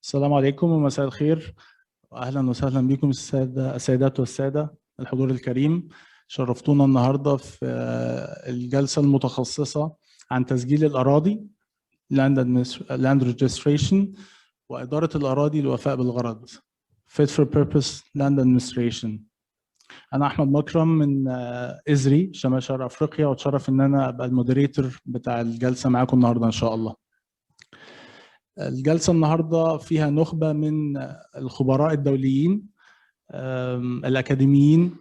السلام عليكم ومساء الخير، واهلا وسهلا بكم السيدات والساده الحضور الكريم. شرفتونا النهارده في الجلسه المتخصصه عن تسجيل الاراضي Land Registration واداره الاراضي للوفاء بالغرض Fit for Purpose Land Administration. انا احمد مكرم من ازري شمال شرق افريقيا، واتشرف ان انا ابقى المودريتور بتاع الجلسه معاكم النهارده ان شاء الله. الجلسة النهاردة فيها نخبة من الخبراء الدوليين الأكاديميين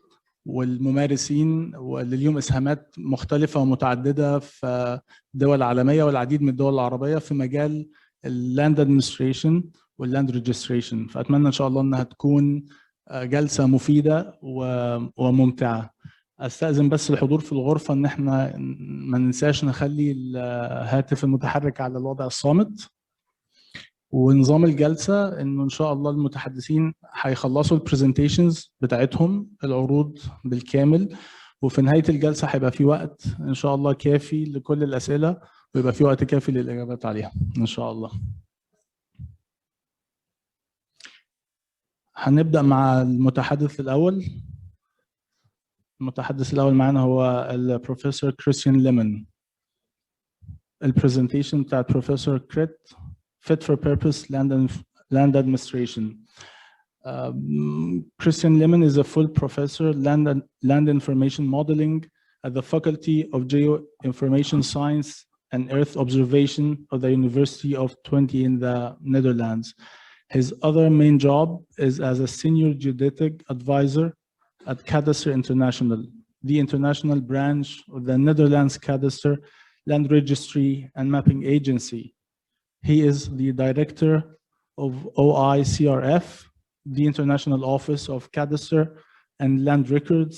والممارسين واللي ليهم إسهامات مختلفة ومتعددة في دول عالمية والعديد من الدول العربية في مجال اللاند ادمنستريشن واللاند ريجستريشن. فأتمنى إن شاء الله إنها تكون جلسة مفيدة وممتعة. أستأذن بس الحضور في الغرفة إن احنا ما ننساش نخلي الهاتف المتحرك على الوضع الصامت. ونظام الجلسة انه ان شاء الله المتحدثين هيخلصوا البرزنتيشنز بتاعتهم العروض بالكامل، وفي نهاية الجلسة هيبقى في وقت ان شاء الله كافي لكل الأسئلة، ويبقى في وقت كافي للإجابات عليها ان شاء الله. هنبدأ مع المتحدث الأول. المتحدث الأول معنا هو البروفيسور كريستيان ليمون. البرزنتيشن بتاع البروفيسور كريت Fit for Purpose Land Administration. Christian Lemon is a full professor land information modeling at the Faculty of Geoinformation Science and Earth Observation of the University of Twente in the Netherlands. His other main job is as a senior geodetic advisor at Cadastre International, the international branch of the Netherlands Cadastre Land Registry and Mapping Agency. He is the director of OICRF, the International Office of Cadastre and Land Records,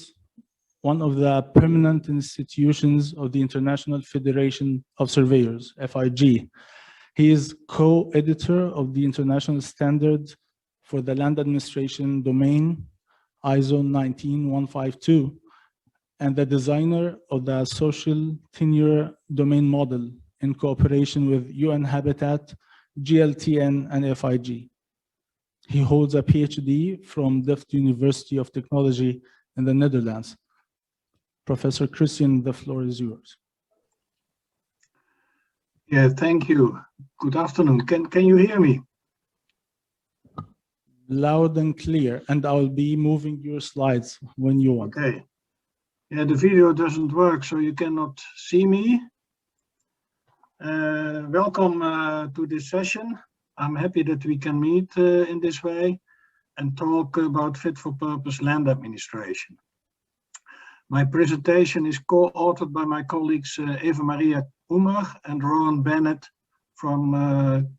one of the permanent institutions of the International Federation of Surveyors, FIG. He is co-editor of the International Standard for the Land Administration Domain, ISO 19152, and the designer of the Social Tenure Domain Model in cooperation with UN Habitat, GLTN, and FIG. He holds a PhD from Delft University of Technology in the Netherlands. Professor Christian, the floor is yours. Yeah, thank you. Good afternoon. Can you hear me? Loud and clear, and I'll be moving your slides when you want. Okay. Yeah, the video doesn't work, so you cannot see me. Welcome to this session. I'm happy that we can meet in this way and talk about fit for purpose land administration. My presentation is co-authored by my colleagues Eva Maria Oemer and Rowan Bennett from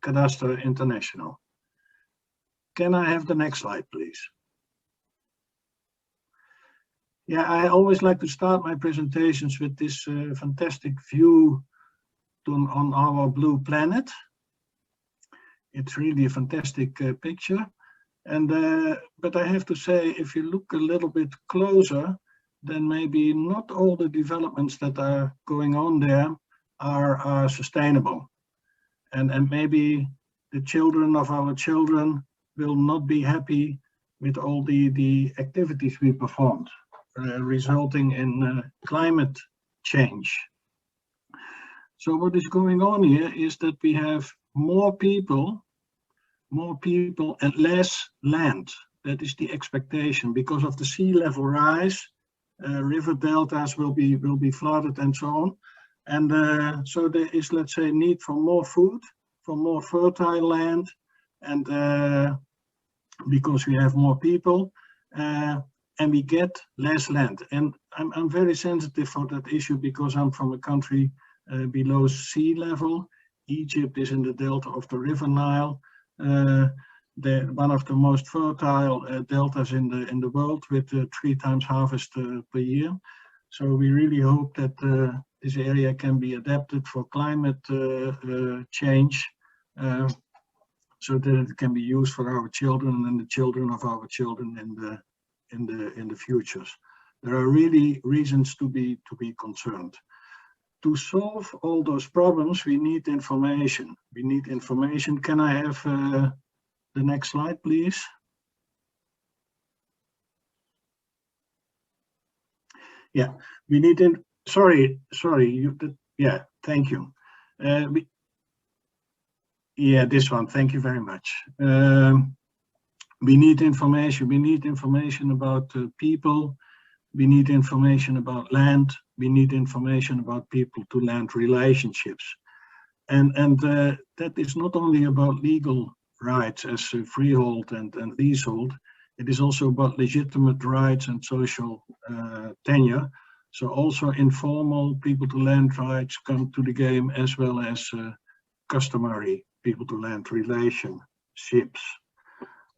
Cadastre International. Can I have the next slide, please? Yeah, I always like to start my presentations with this fantastic view on our blue planet. It's really a fantastic picture, and but I have to say, if you look a little bit closer, then maybe not all the developments that are going on there are sustainable, and maybe the children of our children will not be happy with all the activities we performed, resulting in climate change. So what is going on here is that we have more people and less land. That is the expectation. Because of the sea level rise, river deltas will be flooded and so on. And so there is, let's say, need for more food, for more fertile land, and because we have more people, and we get less land. And I'm very sensitive for that issue because I'm from a country below sea level. Egypt is in the delta of the River Nile, one of the most fertile deltas in the world, with 3 times harvest per year. So we really hope that this area can be adapted for climate change, so that it can be used for our children and the children of our children in the futures. There are really reasons to be concerned. To solve all those problems, we need information. We need information. Can I have the next slide, please. Yeah, we need in. Sorry. Yeah, thank you. Yeah, this one. Thank you very much. We need information. We need information about people. We need information about land. We need information about people-to-land relationships. And that is not only about legal rights as freehold and leasehold. It is also about legitimate rights and social tenure. So also informal people-to-land rights come to the game, as well as customary people-to-land relationships.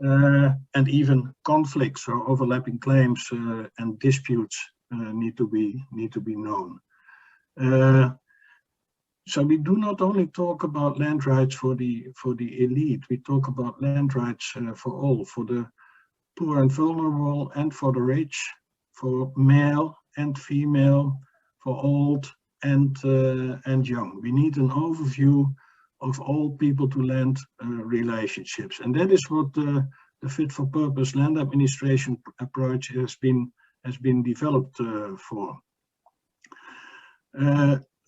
And even conflicts or overlapping claims and disputes need to be known. So we do not only talk about land rights for the elite. We talk about land rights for all, for the poor and vulnerable, and for the rich, for male and female, for old and young. We need an overview of all people-to-land relationships, and that is what the fit-for-purpose land administration approach has been developed for.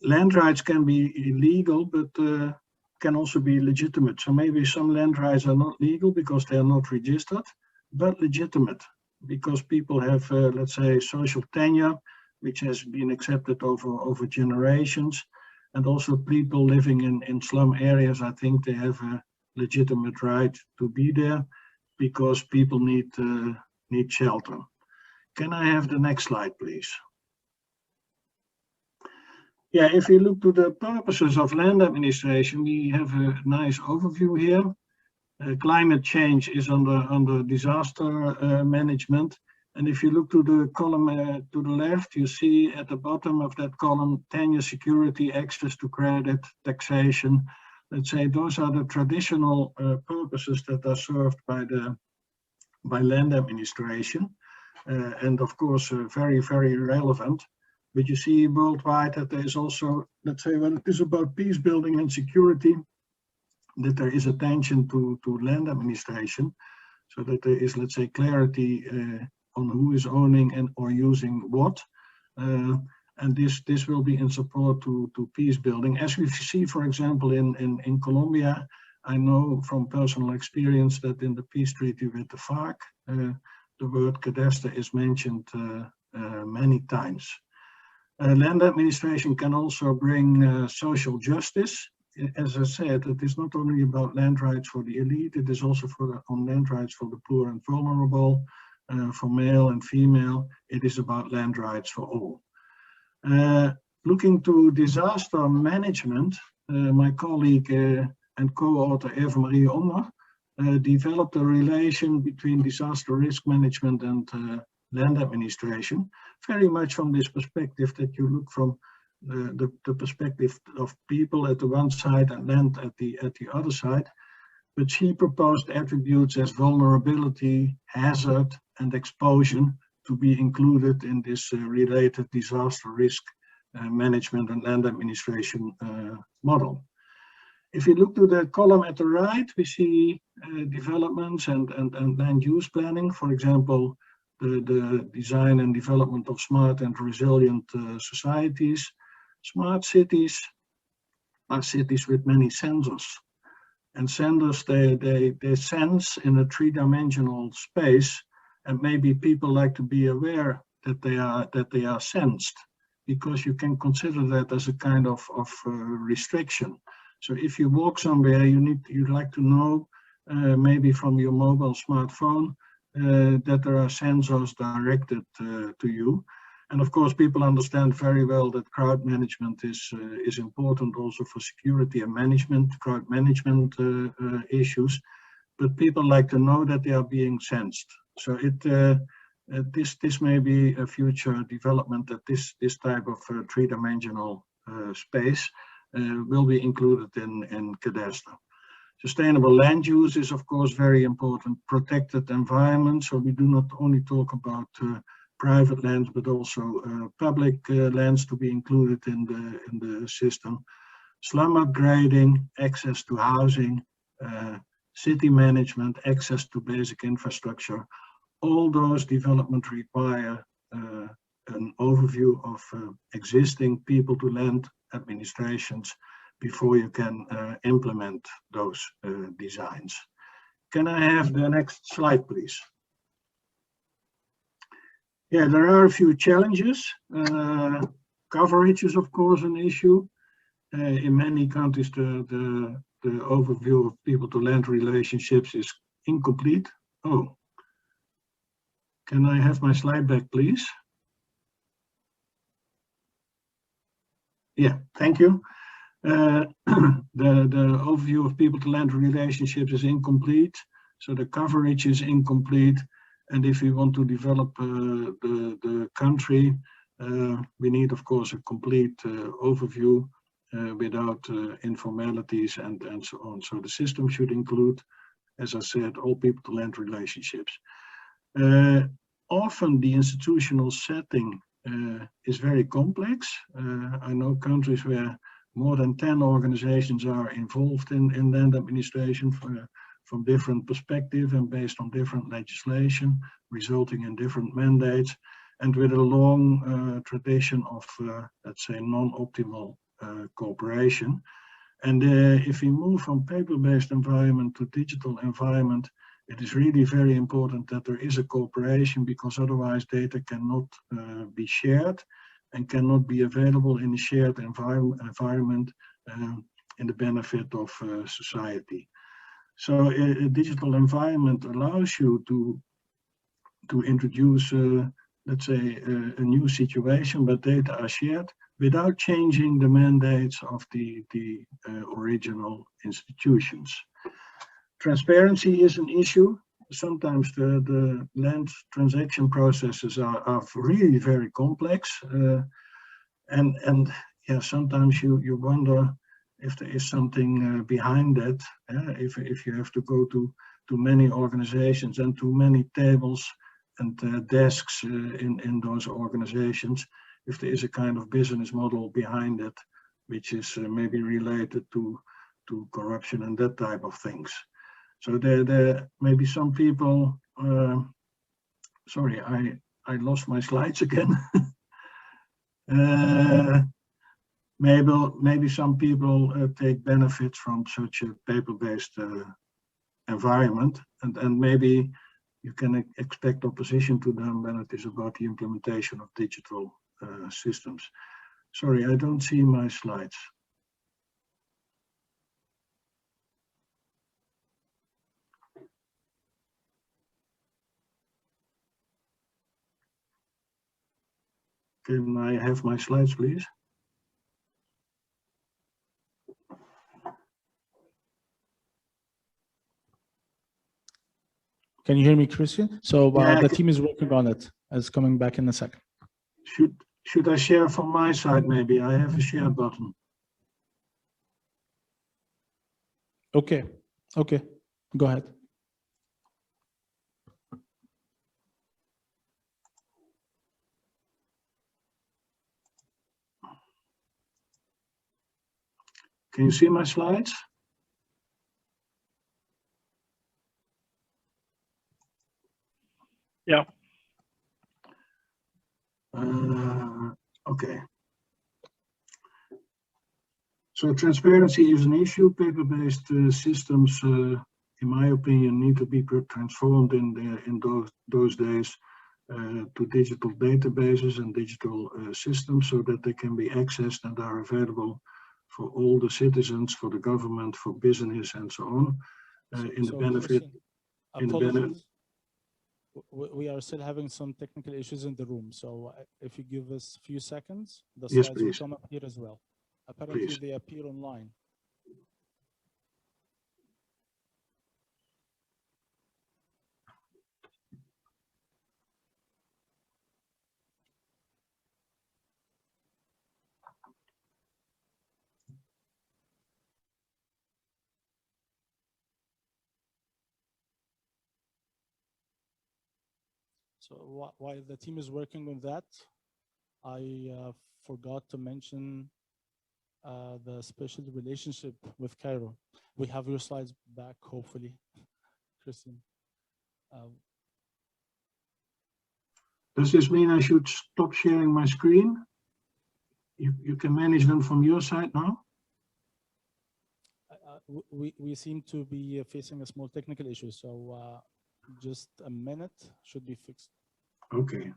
Land rights can be illegal, but can also be legitimate. So maybe some land rights are not legal because they are not registered, but legitimate because people have, let's say, social tenure, which has been accepted over generations. And also people living in slum areas, I think they have a legitimate right to be there because people need shelter. Can I have the next slide, please? Yeah, if you look to the purposes of land administration, we have a nice overview here. Climate change is under disaster management. And if you look to the column to the left, you see at the bottom of that column, tenure, security, access to credit, taxation. Let's say those are the traditional purposes that are served by land administration. And of course, very, very relevant. But you see worldwide that there is also, let's say, when it is about peace building and security, that there is attention to land administration, so that there is, let's say, clarity on who is owning and or using what. And this will be in support to peace building. As we see, for example, in Colombia, I know from personal experience that in the peace treaty with the FARC, the word cadastre is mentioned many times. Land administration can also bring social justice. As I said, it is not only about land rights for the elite, it is also on land rights for the poor and vulnerable, for male and female. It is about land rights for all. Looking to disaster management, my colleague and co-author Eva-Marie Onder developed a relation between disaster risk management and land administration, very much from this perspective that you look from the perspective of people at the one side and land at the other side. But she proposed attributes as vulnerability, hazard, and exposure to be included in this related disaster risk management and land administration model. If you look to the column at the right, we see developments and land use planning. For example, the design and development of smart and resilient societies. Smart cities are cities with many sensors. And sensors, they sense in a three-dimensional space, and maybe people like to be aware that they are sensed, because you can consider that as a kind of restriction. So if you walk somewhere, you'd like to know, maybe from your mobile smartphone, that there are sensors directed to you. And of course, people understand very well that crowd management is important also for security and management, crowd management issues. But people like to know that they are being sensed. So this may be a future development, that this type of three-dimensional space will be included in cadastre. Sustainable land use is, of course, very important. Protected environment. So we do not only talk about private lands, but also public lands to be included in the system. Slum upgrading, access to housing, city management, access to basic infrastructure. All those developments require an overview of existing people-to-land administrations before you can implement those designs. Can I have the next slide, please? Yeah, there are a few challenges. Coverage is, of course, an issue. In many countries, the overview of people-to-land relationships is incomplete. Oh, can I have my slide back, please? Yeah, thank you. The overview of people-to-land relationships is incomplete, so the coverage is incomplete. And if we want to develop the country, we need, of course, a complete overview without informalities and so on. So the system should include, as I said, all people-to-land relationships. Often the institutional setting is very complex. I know countries where more than 10 organizations are involved in land administration from different perspectives and based on different legislation, resulting in different mandates, and with a long tradition of, let's say, non-optimal cooperation. And if we move from paper-based environment to digital environment, it is really very important that there is a cooperation, because otherwise data cannot be shared and cannot be available in a shared environment in the benefit of society. So a digital environment allows you to introduce, let's say, a new situation where data are shared without changing the mandates of the original institutions. Transparency is an issue. Sometimes the land transaction processes are really very complex, and yeah, sometimes you wonder if there is something behind that. If you have to go to many organizations and to many tables and desks in those organizations, if there is a kind of business model behind it, which is maybe related to corruption and that type of things. So there may be some people, sorry, I lost my slides again. Maybe some people take benefits from such a paper-based environment, and maybe you can expect opposition to them when it is about the implementation of digital systems. Sorry, I don't see my slides. Can I have my slides, please? Can you hear me, Christian? So Yeah, the team is working on it. It's coming back in a second. Should I share from my side, maybe? I have a share button. Okay, okay, go ahead. Can you see my slides? Yeah. Okay. So transparency is an issue. Paper-based systems, in my opinion, need to be transformed in those days to digital databases and digital systems, so that they can be accessed and are available for all the citizens, for the government, for business, and so on. In the benefit. Apologies. We are still having some technical issues in the room, so if you give us a few seconds, the Yes, slides will please. come up here as well. Apparently, Please. they appear online. So while the team is working on that, I forgot to mention the special relationship with Cairo. We have your slides back, hopefully. Christian. Does this mean I should stop sharing my screen? You can manage them from your side now? We seem to be facing a small technical issue, so just a minute should be fixed. Okay.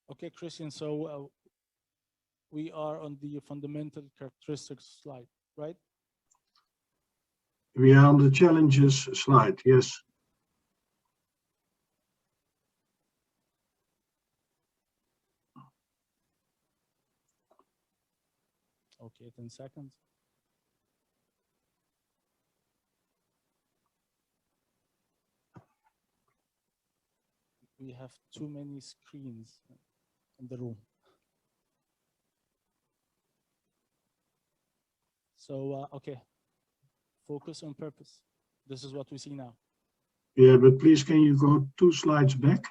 Okay, Christian, so we are on the fundamental characteristics slide, right? We are on the challenges slide, yes. Okay, 10 seconds. We have too many screens in the room. So, okay, focus on purpose. This is what we see now. Yeah, but please, can you go 2 slides back?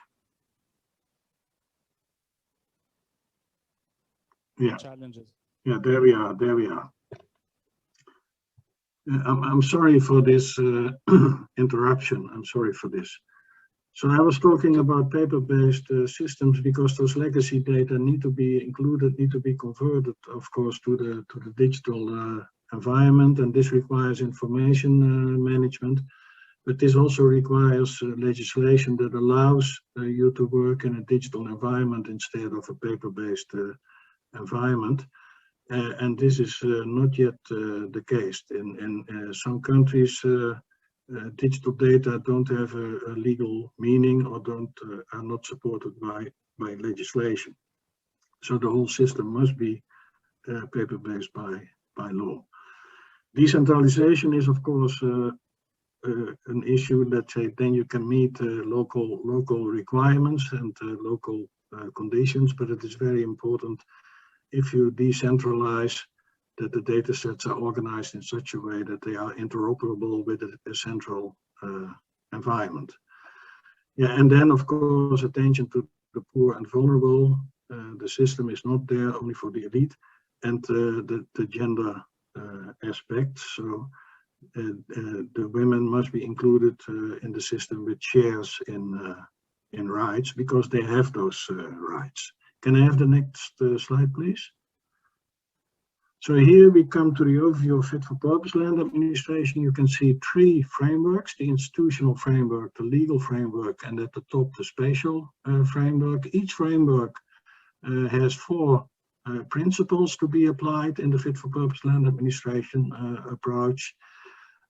Yeah. Challenges. Yeah, there we are. There we are. I'm sorry for this interruption. I'm sorry for this. So I was talking about paper-based systems because those legacy data need to be included, need to be converted, of course, to the digital environment, and this requires information management. But this also requires legislation that allows you to work in a digital environment instead of a paper-based environment. And this is not yet the case. In some countries, digital data don't have a legal meaning or are not supported by legislation. So the whole system must be paper-based by law. Decentralization is, of course, an issue that then you can meet local requirements and local conditions, but it is very important if you decentralize that the data sets are organized in such a way that they are interoperable with a central environment. Yeah, and then of course attention to the poor and vulnerable. The system is not there only for the elite, and the gender aspect. So the women must be included in the system with shares in rights because they have those rights. Can I have the next slide, please? So here we come to the overview of fit-for-purpose land administration. You can see 3 frameworks: the institutional framework, the legal framework, and at the top the spatial framework. Each framework has 4 principles to be applied in the fit-for-purpose land administration approach.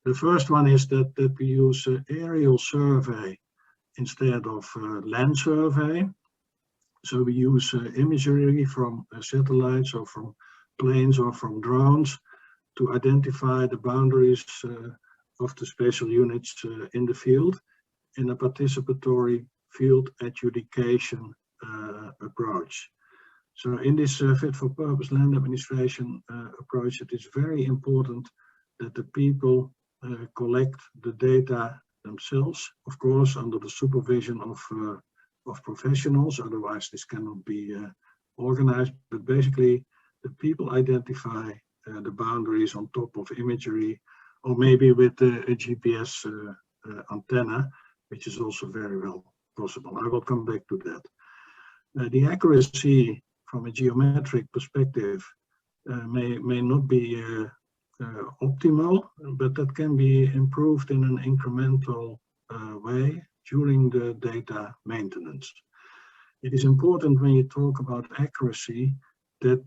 The first one is that we use aerial survey instead of land survey. So we use imagery from satellites or from planes or from drones to identify the boundaries of the spatial units in the field in a participatory field adjudication approach. So in this fit-for-purpose land administration approach, it is very important that the people collect the data themselves, of course, under the supervision of professionals, otherwise this cannot be organized. But basically, the people identify the boundaries on top of imagery, or maybe with a GPS antenna, which is also very well possible. I will come back to that. The accuracy from a geometric perspective may not be optimal, but that can be improved in an incremental way during the data maintenance. It is important when you talk about accuracy that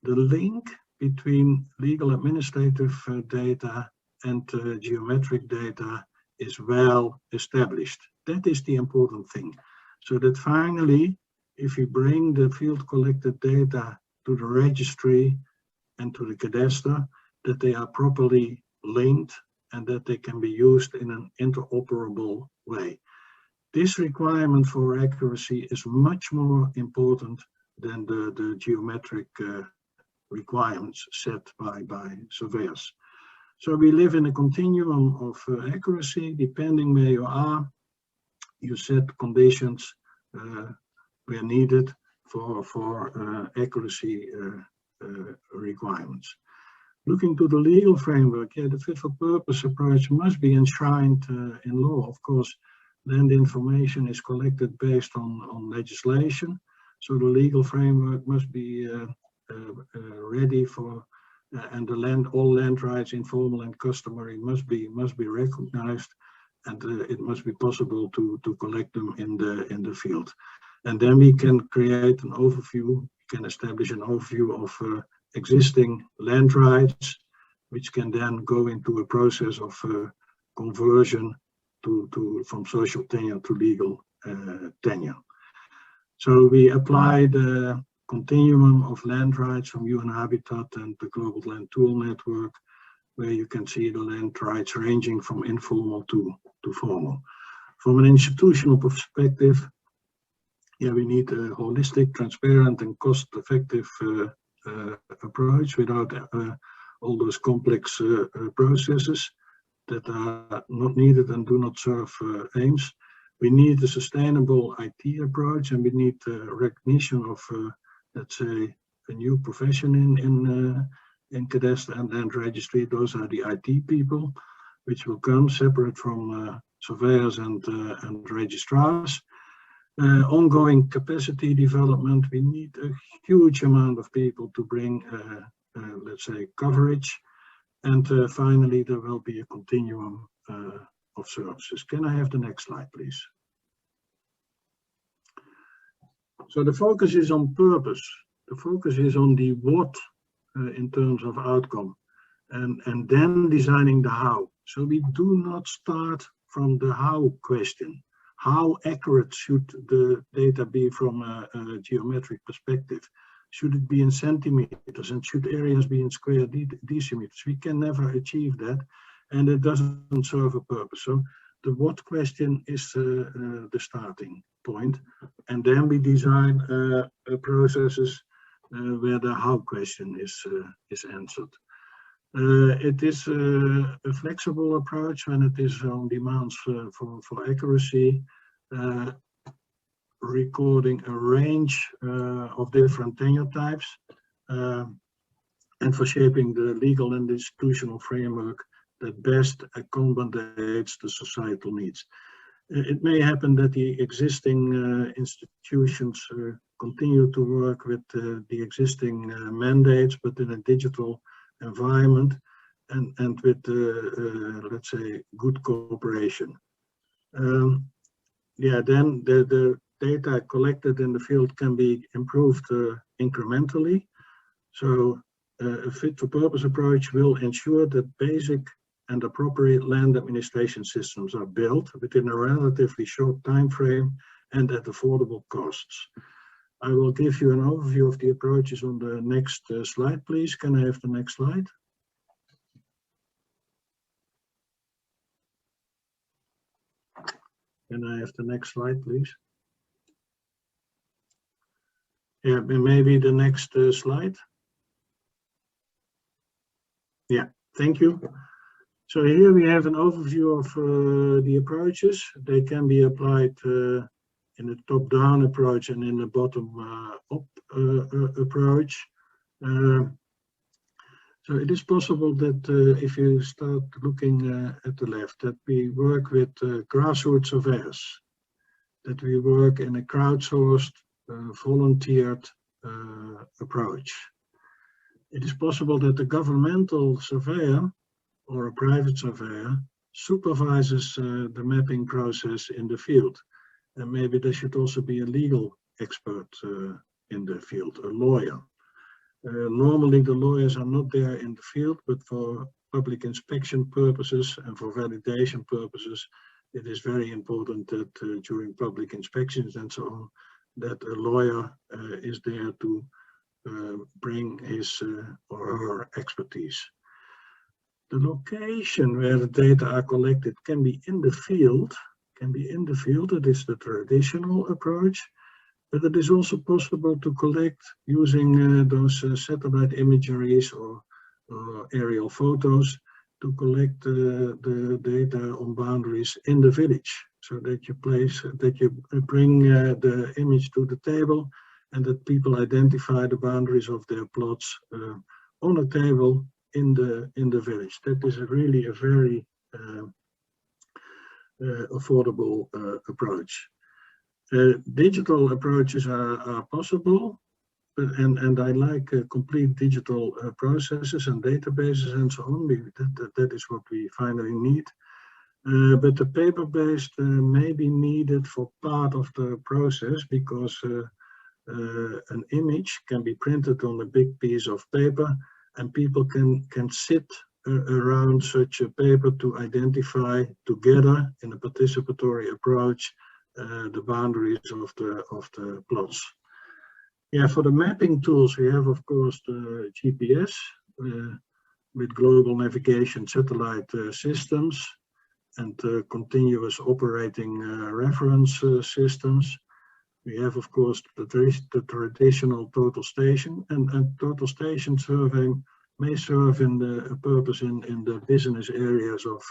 the link between legal administrative data and geometric data is well established. That is the important thing. So that finally, if you bring the field collected data to the registry, and to the cadastre, that they are properly linked and that they can be used in an interoperable way. This requirement for accuracy is much more important than the geometric requirements set by surveyors. So we live in a continuum of accuracy. Depending where you are, you set conditions where needed for accuracy requirements. Looking to the legal framework, the fit-for-purpose approach must be enshrined in law. Of course, land information is collected based on legislation, so the legal framework must be ready for, and all land rights, informal and customary, must be recognized, and it must be possible to collect them in the field. And then we can create an overview, can establish an overview of existing land rights, which can then go into a process of conversion from social tenure to legal tenure. So we apply the continuum of land rights from UN Habitat and the Global Land Tool Network, where you can see the land rights ranging from informal to formal. From an institutional perspective, we need a holistic, transparent, and cost-effective approach without all those complex processes that are not needed and do not serve aims. We need a sustainable IT approach, and we need recognition of, let's say, a new profession in cadastre and land registry. Those are the IT people, which will come separate from surveyors and registrars. Ongoing capacity development. We need a huge amount of people to bring, let's say, coverage. And finally, there will be a continuum of services. Can I have the next slide, please? So the focus is on purpose. The focus is on the what in terms of outcome, and then designing the how. So we do not start from the how question. How accurate should the data be from a geometric perspective? Should it be in centimeters, and should areas be in square decimeters? We can never achieve that, and it doesn't serve a purpose. So the what question is the starting point, and then we design processes where the how question is answered. It is a flexible approach when it is on demands for accuracy, recording a range of different tenure types, and for shaping the legal and institutional framework that best accommodates the societal needs. It may happen that the existing institutions continue to work with the existing mandates, but in a digital environment and with, let's say, good cooperation. Then the data collected in the field can be improved incrementally. So a fit-for-purpose approach will ensure that basic and appropriate land administration systems are built within a relatively short time frame and at affordable costs. I will give you an overview of the approaches on the next slide, please. Can I have the next slide? Can I have the next slide, please? Yeah, maybe the next slide. Yeah, thank you. So here we have an overview of the approaches. They can be applied in a top-down approach and in a bottom-up approach. So it is possible that if you start looking at the left, that we work with grassroots surveyors, that we work in a crowdsourced, volunteered approach. It is possible that the governmental surveyor or a private surveyor supervises the mapping process in the field. And maybe there should also be a legal expert in the field, a lawyer. Normally the lawyers are not there in the field, but for public inspection purposes and for validation purposes, it is very important that during public inspections and so on, that a lawyer is there to bring his or her expertise. The location where the data are collected can be in the field. It is the traditional approach, but it is also possible to collect using those satellite imageries or aerial photos to collect the data on boundaries in the village, so that you bring the image to the table and that people identify the boundaries of their plots on a table in the village. That is really a very affordable approach. Digital approaches are possible, and I like complete digital processes and databases and so on. That is what we finally need. But the paper-based may be needed for part of the process, because an image can be printed on a big piece of paper, and people can sit around such a paper to identify together in a participatory approach the boundaries of the plots. Yeah, for the mapping tools, we have, of course, the GPS with global navigation satellite systems and continuous operating reference systems. We have, of course, the traditional total station, and total station surveying may serve in a purpose in the business areas of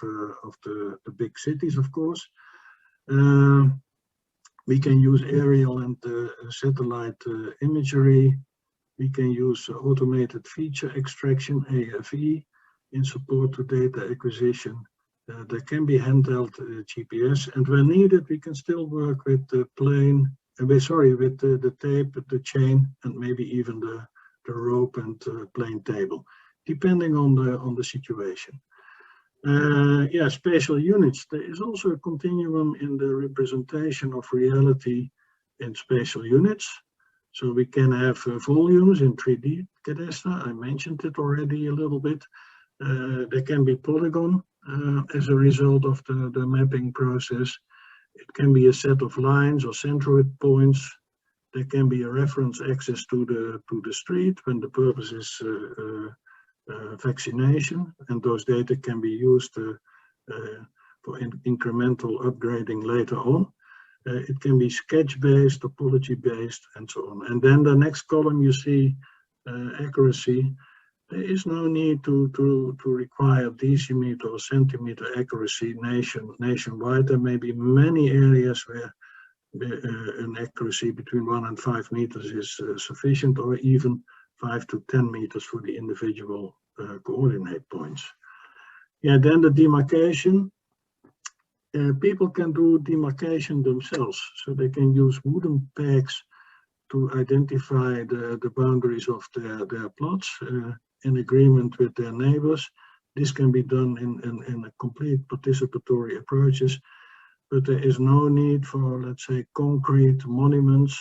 the big cities, of course. We can use aerial and satellite imagery. We can use automated feature extraction, AFE, in support to data acquisition. There can be handheld GPS, and when needed, we can still work with the the tape, the chain, and maybe even the rope and plane table, depending on the situation. Yeah, spatial units. There is also a continuum in the representation of reality in spatial units. So we can have volumes in 3D cadastre. I mentioned it already a little bit. There can be polygon as a result of the mapping process. It can be a set of lines or centroid points. There can be a reference access to the street when the purpose is vaccination, and those data can be used for incremental upgrading later on. It can be sketch-based, topology-based, and so on. And then the next column you see accuracy. There is no need to require decimeter or centimeter accuracy nationwide. There may be many areas where an accuracy between 1 and 5 meters is sufficient, or even 5 to 10 meters for the individual coordinate points. Yeah, then the demarcation. People can do demarcation themselves, so they can use wooden pegs to identify the boundaries of their plots in agreement with their neighbors. This can be done in a complete participatory approaches, but there is no need for, let's say, concrete monuments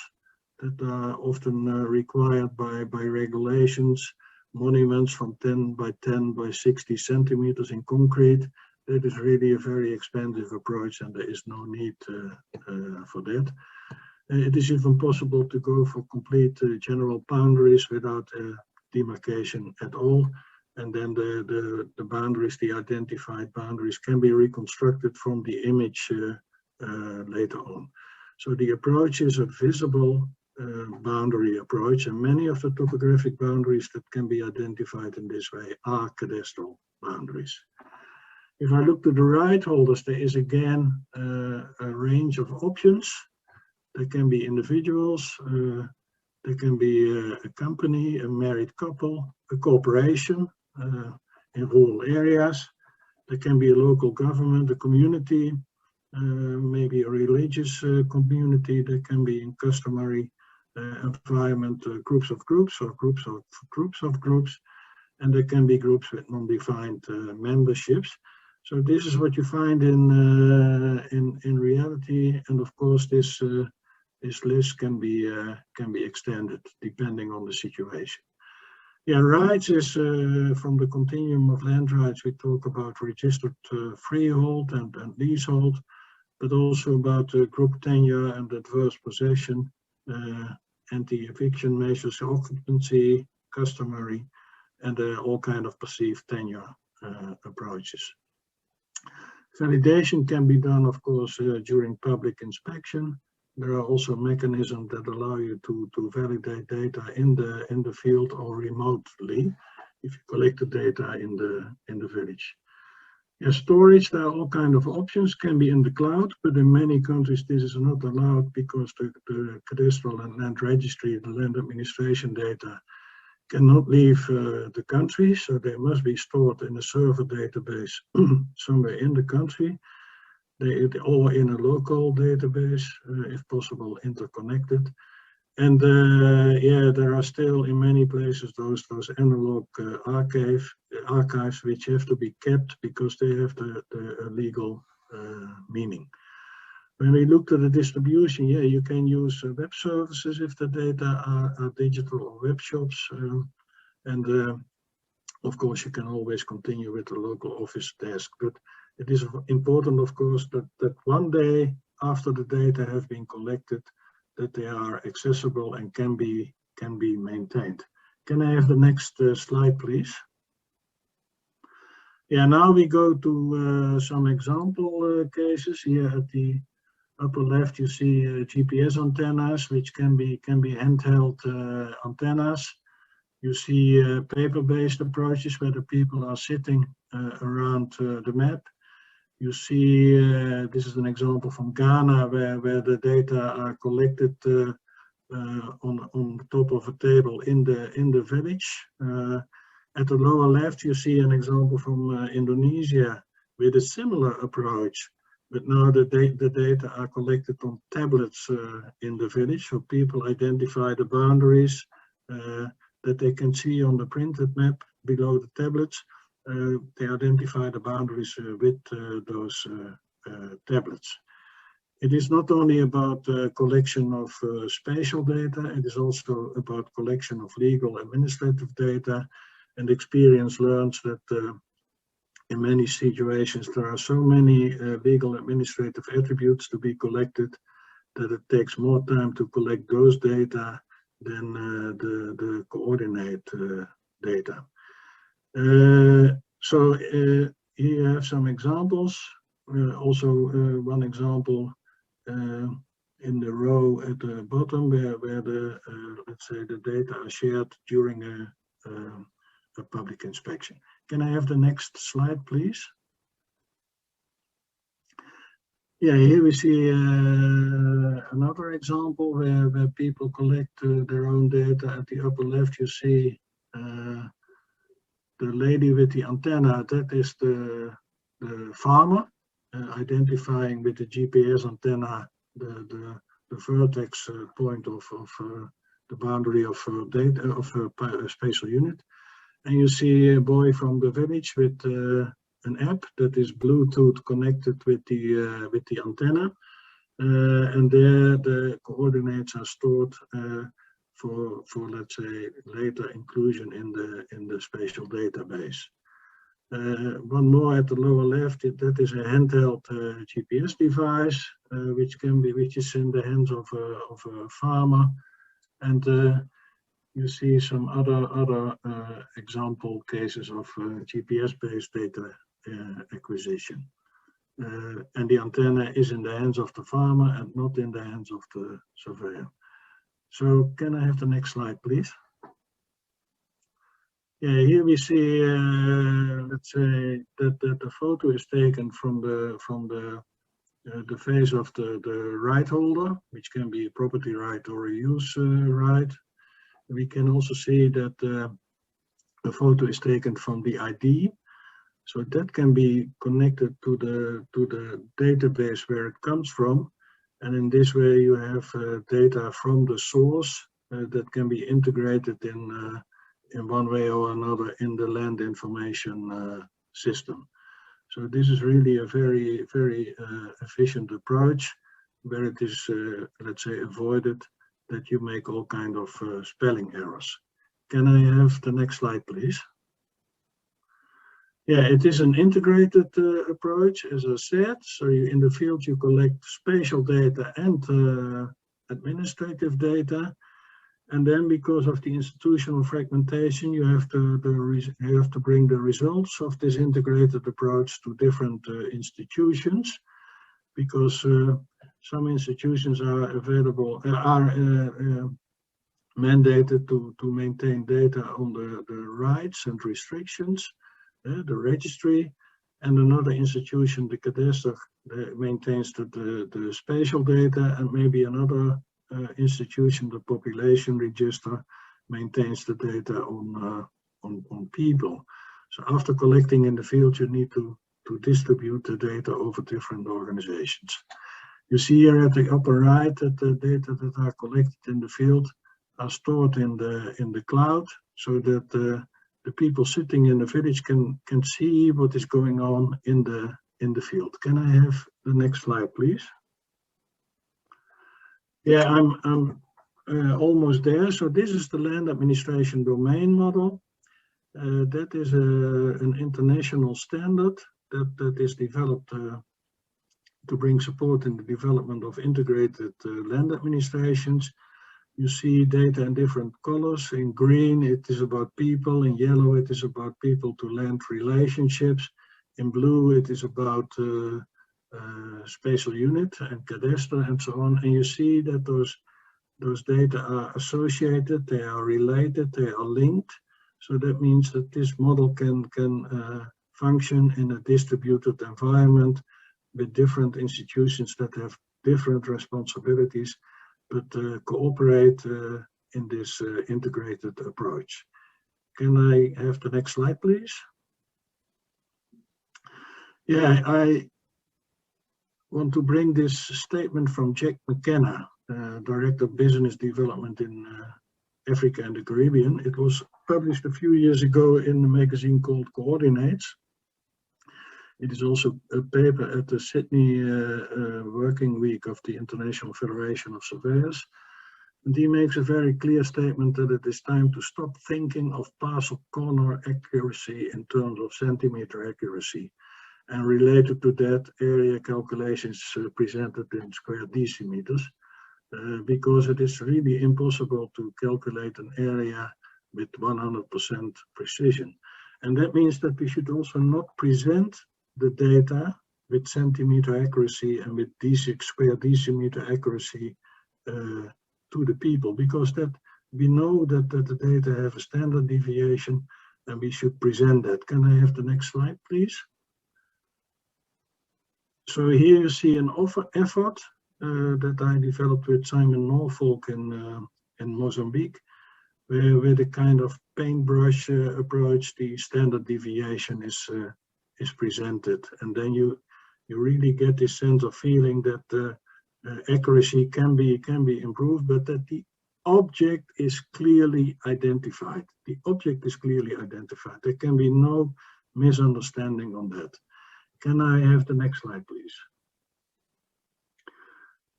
that are often required by regulations. Monuments from 10 by 10 by 60 centimeters in concrete. That is really a very expensive approach, and there is no need for that. It is even possible to go for complete general boundaries without demarcation at all. And then the boundaries, the identified boundaries, can be reconstructed from the image later on. So the approach is a visible boundary approach, and many of the topographic boundaries that can be identified in this way are cadastral boundaries. If I look to the right holders, there is again a range of options. There can be individuals, there can be a company, a married couple, a corporation in rural areas. There can be a local government, a community, maybe a religious community. There can be in customary environment groups of groups or groups of groups, and there can be groups with non-defined memberships. So this is what you find in reality, and of course this list can be extended depending on the situation. Yeah, rights is from the continuum of land rights. We talk about registered freehold and leasehold, but also about group tenure and adverse possession. anti-eviction measures, occupancy, customary, and all kind of perceived tenure approaches. Validation can be done, of course, during public inspection. There are also mechanisms that allow you to validate data in the field or remotely if you collect the data in the village. Yeah, storage, there are all kinds of options, can be in the cloud, but in many countries this is not allowed because the cadastral and land registry, the land administration data, cannot leave the country, so they must be stored in a server database somewhere in the country. They all in a local database, if possible, interconnected. And yeah, there are still in many places those analog archives which have to be kept because they have the legal meaning. When we look at the distribution, yeah, you can use web services if the data are digital or web shops. Of course, you can always continue with the local office desk. But it is important, of course, that one day after the data have been collected, that they are accessible and can be maintained. Can I have the next slide, please? Yeah, now we go to some example cases. Here at the upper left, you see GPS antennas, which can be handheld antennas. You see paper-based approaches where the people are sitting around the map. You see, this is an example from Ghana where the data are collected on top of a table in the village. At the lower left, you see an example from Indonesia with a similar approach, but now the data are collected on tablets in the village, so people identify the boundaries that they can see on the printed map below the tablets. They identify the boundaries with those tablets. It is not only about collection of spatial data, it is also about collection of legal administrative data, and experience learns that in many situations there are so many legal administrative attributes to be collected that it takes more time to collect those data than the coordinate data. So here you have some examples. Also one example in the row at the bottom where the let's say the data are shared during a public inspection. Can I have the next slide, please? Yeah, here we see another example where people collect their own data. At the upper left, you see the lady with the antenna. That is the farmer identifying with the GPS antenna the vertex point of the boundary of data of a spatial unit. And you see a boy from the village with an app that is Bluetooth connected with the antenna, and there the coordinates are stored for let's say later inclusion in the spatial database. One more at the lower left, that is a handheld GPS device, which is in the hands of a farmer, and you see some other example cases of GPS-based data acquisition. And the antenna is in the hands of the farmer and not in the hands of the surveyor. So can I have the next slide, please? Yeah, here we see, let's say that the photo is taken from the face of the right holder, which can be a property right or a use right. We can also see that the photo is taken from the ID, so that can be connected to the database where it comes from, and in this way you have data from the source that can be integrated in one way or another in the land information system. So this is really a very efficient approach where it is let's say avoided that you make all kind of spelling errors. Can I have the next slide, please? Yeah, it is an integrated approach, as I said. So in the field you collect spatial data and administrative data. And then because of the institutional fragmentation, you have to bring the results of this integrated approach to different institutions, because some institutions are mandated to maintain data on the rights and restrictions, the registry, and another institution, the cadastre, maintains the spatial data, and maybe another institution, the population register, maintains the data on people. So after collecting in the field, you need to distribute the data over different organizations. You see here at the upper right that the data that are collected in the field are stored in the cloud, so that the people sitting in the village can see what is going on in the field. Can I have the next slide, please? Yeah, I'm almost there. So this is the land administration domain model. That is an international standard that is developed to bring support in the development of integrated land administrations. You see data in different colors. In green, it is about people. In yellow, it is about people to land relationships. In blue, it is about spatial unit and cadastre and so on. And you see that those data are associated, they are related, they are linked. So that means that this model can function in a distributed environment with different institutions that have different responsibilities, but cooperate in this integrated approach. Can I have the next slide, please? Yeah, I want to bring this statement from Jack McKenna, Director of Business Development in Africa and the Caribbean. It was published a few years ago in a magazine called Coordinates. It is also a paper at the Sydney Working Week of the International Federation of Surveyors. And he makes a very clear statement that it is time to stop thinking of parcel corner accuracy in terms of centimeter accuracy, and related to that, area calculations presented in square decimeters, because it is really impossible to calculate an area with 100% precision. And that means that we should also not present the data with centimeter accuracy and with square decimeter accuracy to the people, because that we know that the data have a standard deviation and we should present that. Can I have the next slide, please? So here you see an effort that I developed with Simon Norfolk in Mozambique, where with a kind of paintbrush approach, the standard deviation is presented, and then you really get this sense of feeling that accuracy can be improved, but that the object is clearly identified. The object is clearly identified. There can be no misunderstanding on that. Can I have the next slide, please?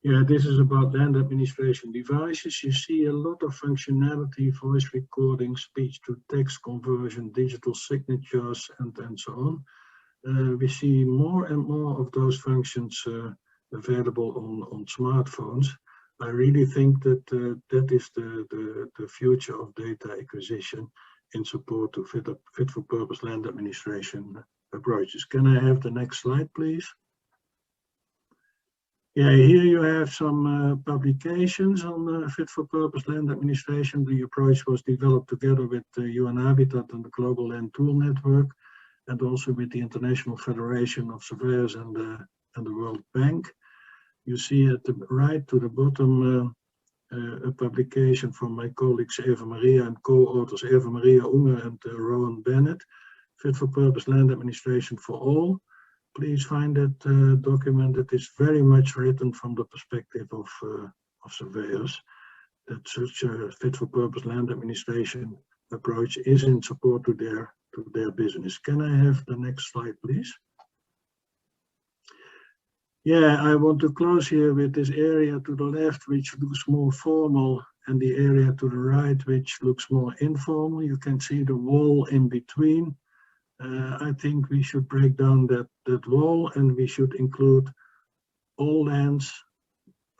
Yeah, this is about land administration devices. You see a lot of functionality, voice recording, speech to text conversion, digital signatures, and so on. We see more and more of those functions available on smartphones. I really think that that is the future of data acquisition in support to fit for purpose land administration approaches. Can I have the next slide, please? Yeah, here you have some publications on fit for purpose land administration. The approach was developed together with UN Habitat and the Global Land Tool Network, and also with the International Federation of Surveyors and the World Bank. You see at the right to the bottom a publication from my colleagues Eva Maria and co-authors Eva Maria Unger and Rowan Bennett, Fit for Purpose Land Administration for All. Please find that document that is very much written from the perspective of surveyors, that such a fit for purpose land administration approach is in support to their business. Can I have the next slide, please? Yeah, I want to close here with this area to the left, which looks more formal, and the area to the right, which looks more informal. You can see the wall in between. I think we should break down that wall, and we should include all lands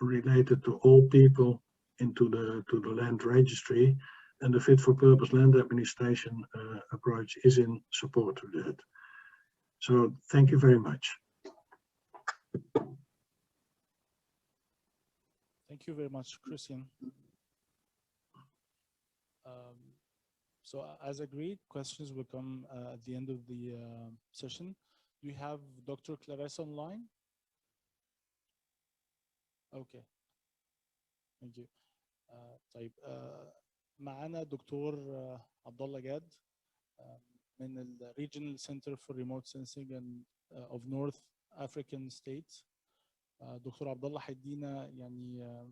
related to all people into the land registry, and the fit for purpose land administration approach is in support of that. So thank you very much. Thank you very much, Christian. So as agreed, questions will come at the end of the session. Do you have Dr. Clarissa online? Okay. Thank you. طيب معنا دكتور عبد الله جاد من ال Regional Center for Remote Sensing and of North African States. دكتور عبد الله هيدينا يعني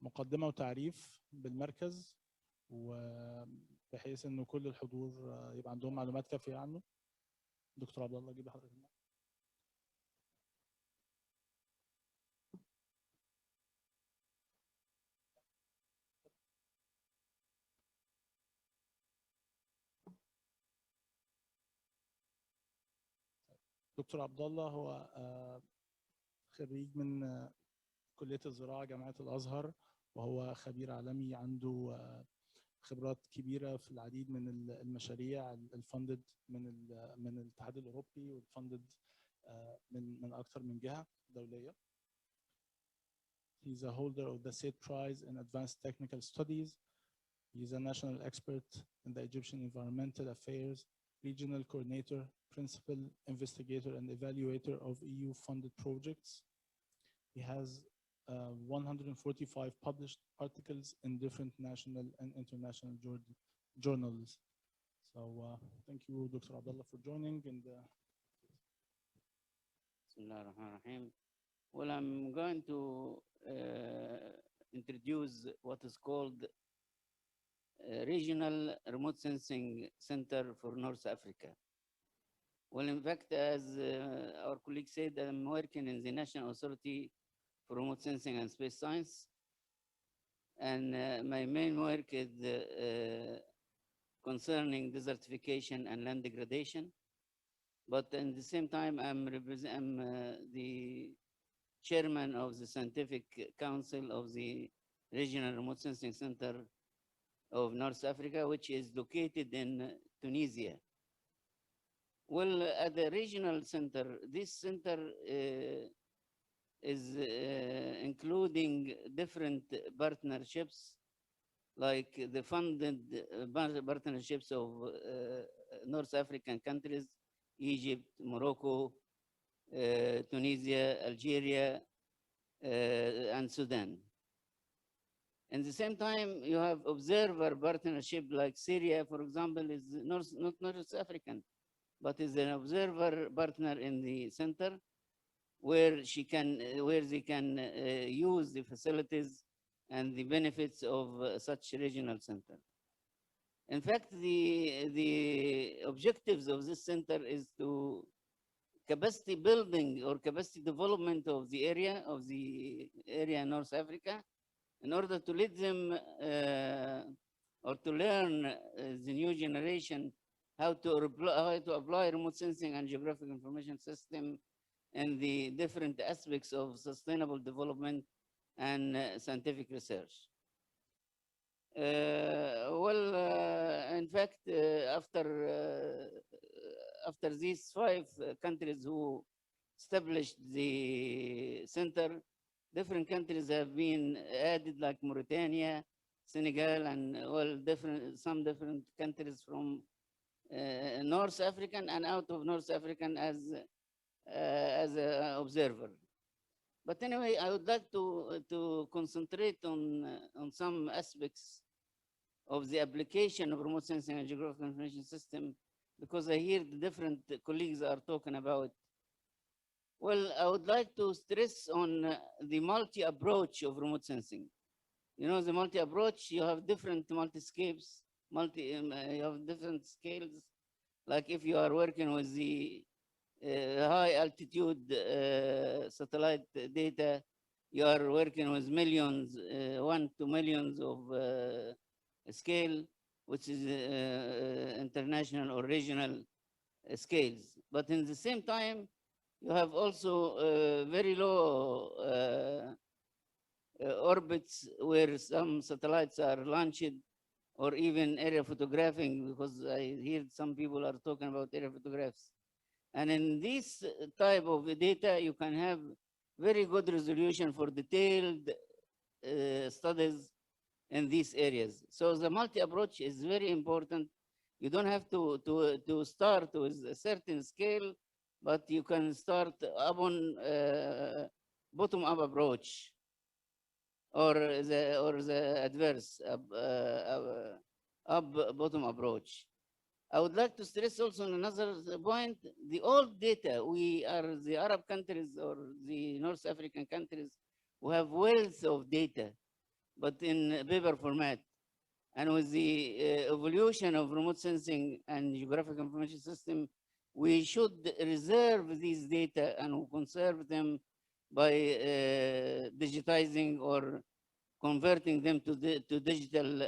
مقدمة وتعريف بالمركز، وبحيث انه كل الحضور يبقى عندهم معلومات كافية عنه. دكتور عبد الله جيب حضرتك. دكتور عبد الله هو خريج من كلية الزراعة جامعة الأزهر، وهو خبير عالمي عنده خبرات كبيرة في العديد من المشاريع الفندد من الاتحاد الأوروبي والفندد من أكثر من جهة دولية. He's a holder of the SAID Prize in Advanced Technical Studies. He's a national expert in the Egyptian Environmental Affairs, regional coordinator, principal investigator, and evaluator of EU-funded projects. He has 145 published articles in different national and international journals. So thank you, Dr. Abdullah, for joining. And well, I'm going to introduce what is called Regional Remote Sensing Center for North Africa. Well, in fact, as our colleague said, I'm working in the National Authority for Remote Sensing and Space Science. And my main work is concerning desertification and land degradation. But at the same time, I'm the chairman of the Scientific Council of the Regional Remote Sensing Center of North Africa, which is located in Tunisia. Well, at the regional center, this center is including different partnerships, like the funded partnerships of North African countries, Egypt, Morocco, Tunisia, Algeria, and Sudan. At the same time, you have observer partnership like Syria, for example, is not North African, but is an observer partner in the center where they can use the facilities and the benefits of such regional center. In fact, the objectives of this center is to capacity building or capacity development of the area in North Africa, in order to let them or to learn the new generation how to apply remote sensing and geographic information system and the different aspects of sustainable development and scientific research. In fact, after these 5 countries who established the center, different countries have been added, like Mauritania, Senegal, and some different countries from North African and out of North African as an observer. But anyway, I would like to concentrate on some aspects of the application of remote sensing and geographic information system, because I hear the different colleagues are talking about. Well, I would like to stress on the multi-approach of remote sensing. You know, the multi-approach, you have different multi-scapes, you have different scales. Like if you are working with the high altitude satellite data, you are working with millions, 1 to millions of scale, which is international or regional scales. But in the same time, you have also very low orbits where some satellites are launched, or even area photographing, because I hear some people are talking about area photographs. And in this type of data, you can have very good resolution for detailed studies in these areas. So the multi-approach is very important. You don't have to start with a certain scale, but you can start upon bottom-up approach, or the adverse bottom approach. I would like to stress also another point: the old data. We are the Arab countries or the North African countries who have wealth of data, but in paper format. And with the evolution of remote sensing and geographic information system, we should reserve these data and conserve them by digitizing or converting them to digital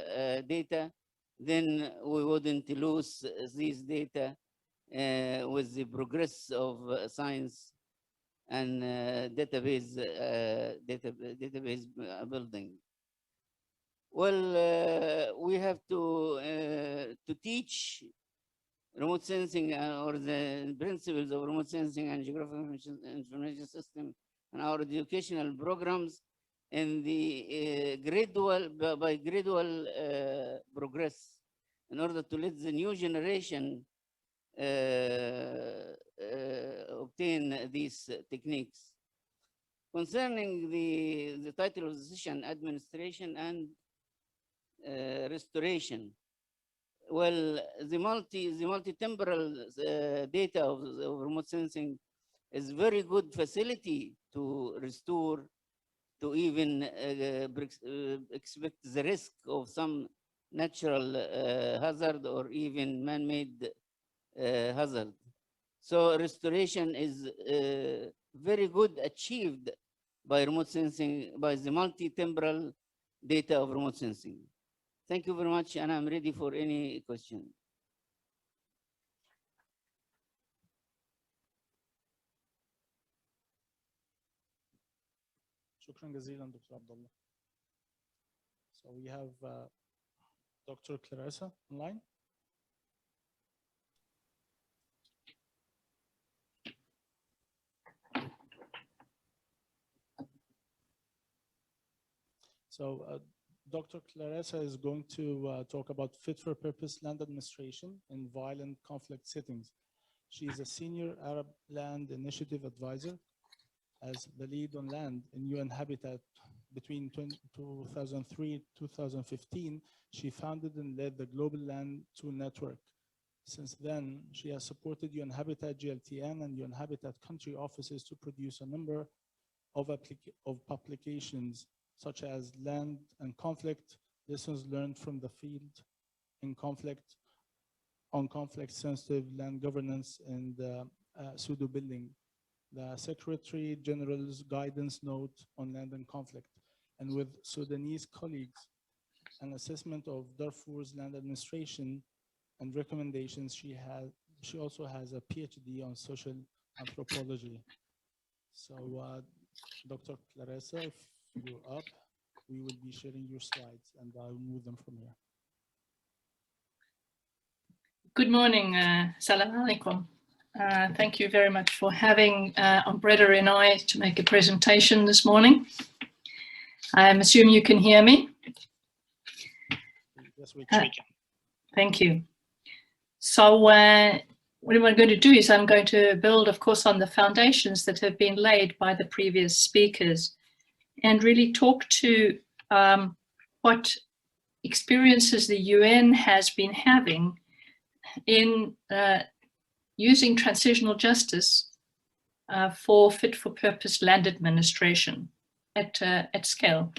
data. Then we wouldn't lose these data with the progress of science and database building. Well, we have to teach remote sensing or the principles of remote sensing and geographic information system and our educational programs in the gradual progress, in order to let the new generation obtain these techniques. Concerning the title of the session, administration and restoration. Well, the multi-temporal data of remote sensing is very good facility to restore, to even expect the risk of some natural hazard or even man-made hazard. So restoration is very good achieved by remote sensing, by the multi-temporal data of remote sensing. Thank you very much, and I'm ready for any question. شكرا جزيلا دكتور عبد الله. So we have Dr. Clarissa online. So Dr. Clarissa is going to talk about fit-for-purpose land administration in violent conflict settings. She is a senior Arab Land Initiative advisor as the lead on land in UN Habitat. Between 2003 and 2015, she founded and led the Global Land 2 Network. Since then, she has supported UN Habitat GLTN and UN Habitat country offices to produce a number of publications such as Land and Conflict, Lessons Learned from the Field in Conflict, on Conflict-Sensitive Land Governance and Pseudo Building, the Secretary General's Guidance Note on Land and Conflict, and with Sudanese colleagues, an assessment of Darfur's land administration and recommendations. She also has a PhD on social anthropology. So Dr. Clarissa, if you're up, we will be sharing your slides and I'll move them from here. Good morning, Salam alaikum. Thank you very much for having Umbrella and I to make a presentation this morning. I assume you can hear me? Yes, we can. Thank you. So what I'm going to do is I'm going to build, of course, on the foundations that have been laid by the previous speakers and really talk to what experiences the UN has been having in using transitional justice for fit-for-purpose land administration at scale.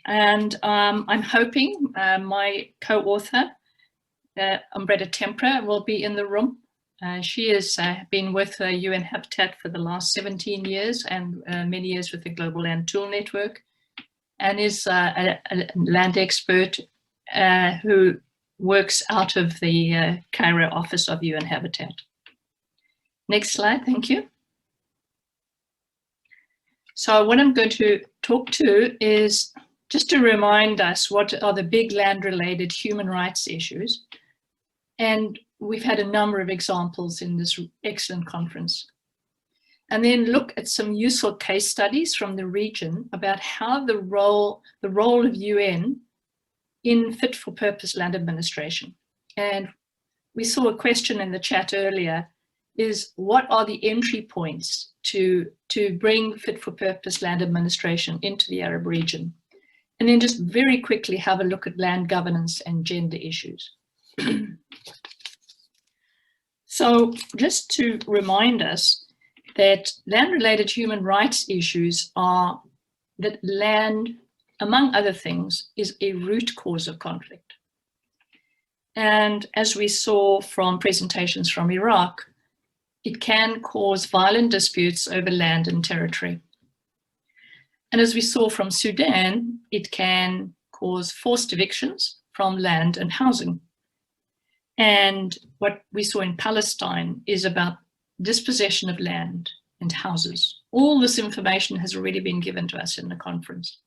And I'm hoping my co-author, Umbrella Tempra, will be in the room. She has been with UN Habitat for the last 17 years and many years with the Global Land Tool Network, and is a land expert who works out of the Cairo office of UN Habitat. Next slide, thank you. So what I'm going to talk to is just to remind us what are the big land-related human rights issues. And we've had a number of examples in this excellent conference. And then look at some useful case studies from the region about how the role of UN in fit-for-purpose land administration. And we saw a question in the chat earlier, is what are the entry points to bring fit-for-purpose land administration into the Arab region? And then just very quickly have a look at land governance and gender issues. So just to remind us that land-related human rights issues are that land, among other things, is a root cause of conflict. And as we saw from presentations from Iraq, it can cause violent disputes over land and territory. And as we saw from Sudan, it can cause forced evictions from land and housing. And what we saw in Palestine is about dispossession of land and houses. All this information has already been given to us in the conference.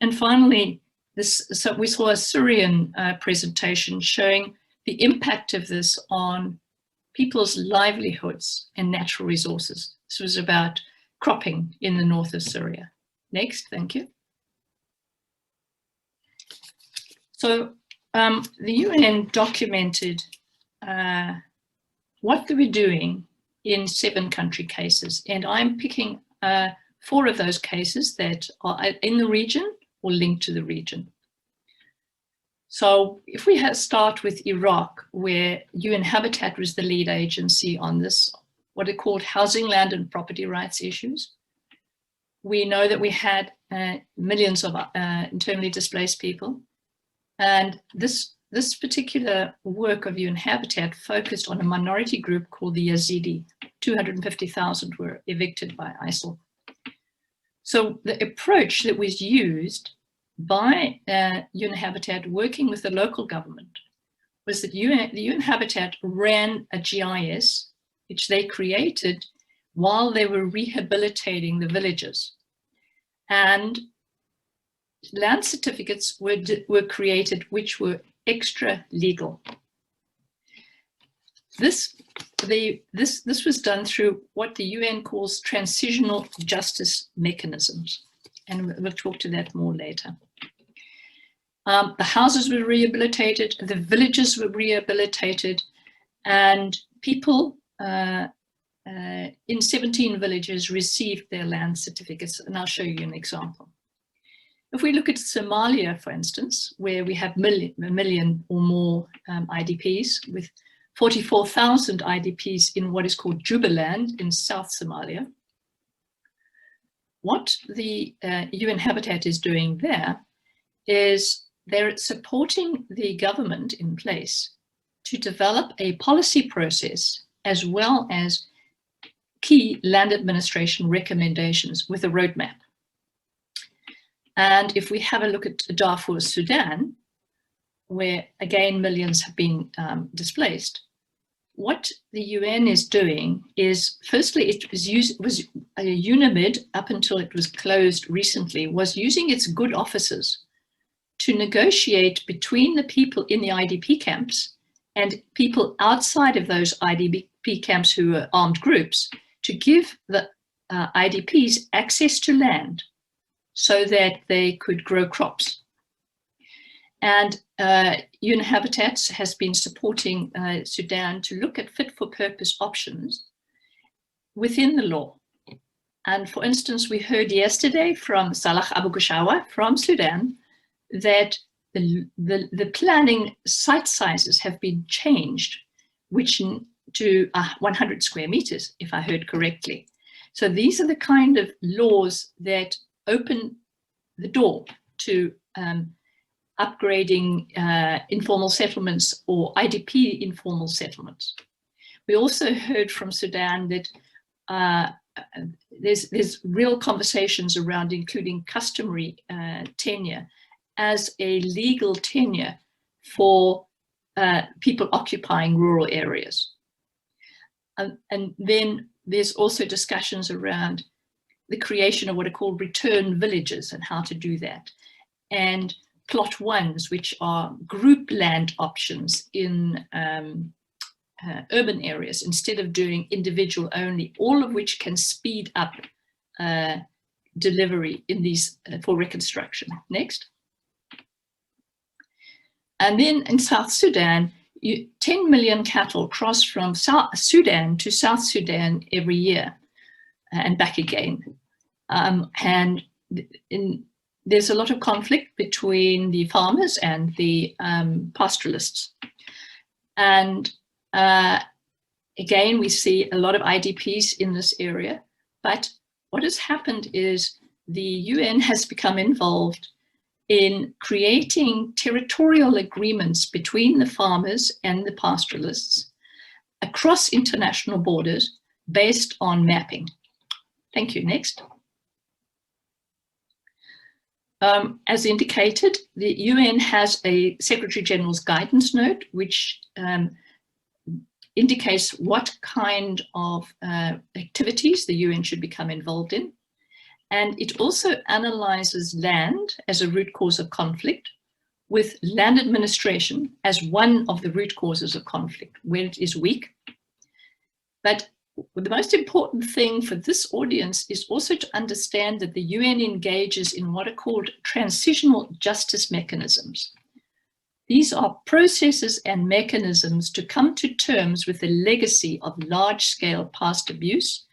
And finally, so we saw a Syrian presentation showing the impact of this on people's livelihoods and natural resources. This was about cropping in the north of Syria. Next, thank you. So the UN documented what they were doing in 7 country cases, and I'm picking 4 of those cases that are in the region or linked to the region. So if we start with Iraq, where UN Habitat was the lead agency on this, what are called housing, land and property rights issues. We know that we had millions of internally displaced people. And this particular work of UN Habitat focused on a minority group called the Yazidi. 250,000 were evicted by ISIL. So the approach that was used by UN Habitat working with the local government was that the UN Habitat ran a GIS, which they created while they were rehabilitating the villages. And land certificates were created which were extra legal. This was done through what the UN calls transitional justice mechanisms. And we'll talk to that more later. The houses were rehabilitated, the villages were rehabilitated, and people in 17 villages received their land certificates. And I'll show you an example. If we look at Somalia, for instance, where we have a million or more IDPs, with 44,000 IDPs in what is called Jubaland in South Somalia, what the UN Habitat is doing there is they're supporting the government in place to develop a policy process as well as key land administration recommendations with a roadmap. And if we have a look at Darfur, Sudan, where again millions have been displaced, what the UN is doing is, firstly, it was UNAMID, up until it was closed recently, was using its good offices to negotiate between the people in the IDP camps and people outside of those IDP camps who are armed groups to give the IDPs access to land so that they could grow crops. And UN Habitat has been supporting Sudan to look at fit-for-purpose options within the law. And for instance, we heard yesterday from Salah Abu Gushawa from Sudan that the planning site sizes have been changed, which to 100 square meters, if I heard correctly. So these are the kind of laws that open the door to upgrading informal settlements or IDP informal settlements. We also heard from Sudan that there's real conversations around including customary tenure as a legal tenure for people occupying rural areas. And then there's also discussions around the creation of what are called return villages and how to do that. And plot ones, which are group land options in urban areas instead of doing individual only, all of which can speed up delivery in these for reconstruction. Next. And then in South Sudan, 10 million cattle cross from South Sudan to South Sudan every year and back again. There's a lot of conflict between the farmers and the pastoralists. And again, we see a lot of IDPs in this area. But what has happened is the UN has become involved in creating territorial agreements between the farmers and the pastoralists across international borders based on mapping. Thank you. Next. As indicated, the UN has a Secretary General's guidance note, which indicates what kind of activities the UN should become involved in. And it also analyzes land as a root cause of conflict, with land administration as one of the root causes of conflict, where it is weak. But the most important thing for this audience is also to understand that the UN engages in what are called transitional justice mechanisms. These are processes and mechanisms to come to terms with the legacy of large-scale past abuse,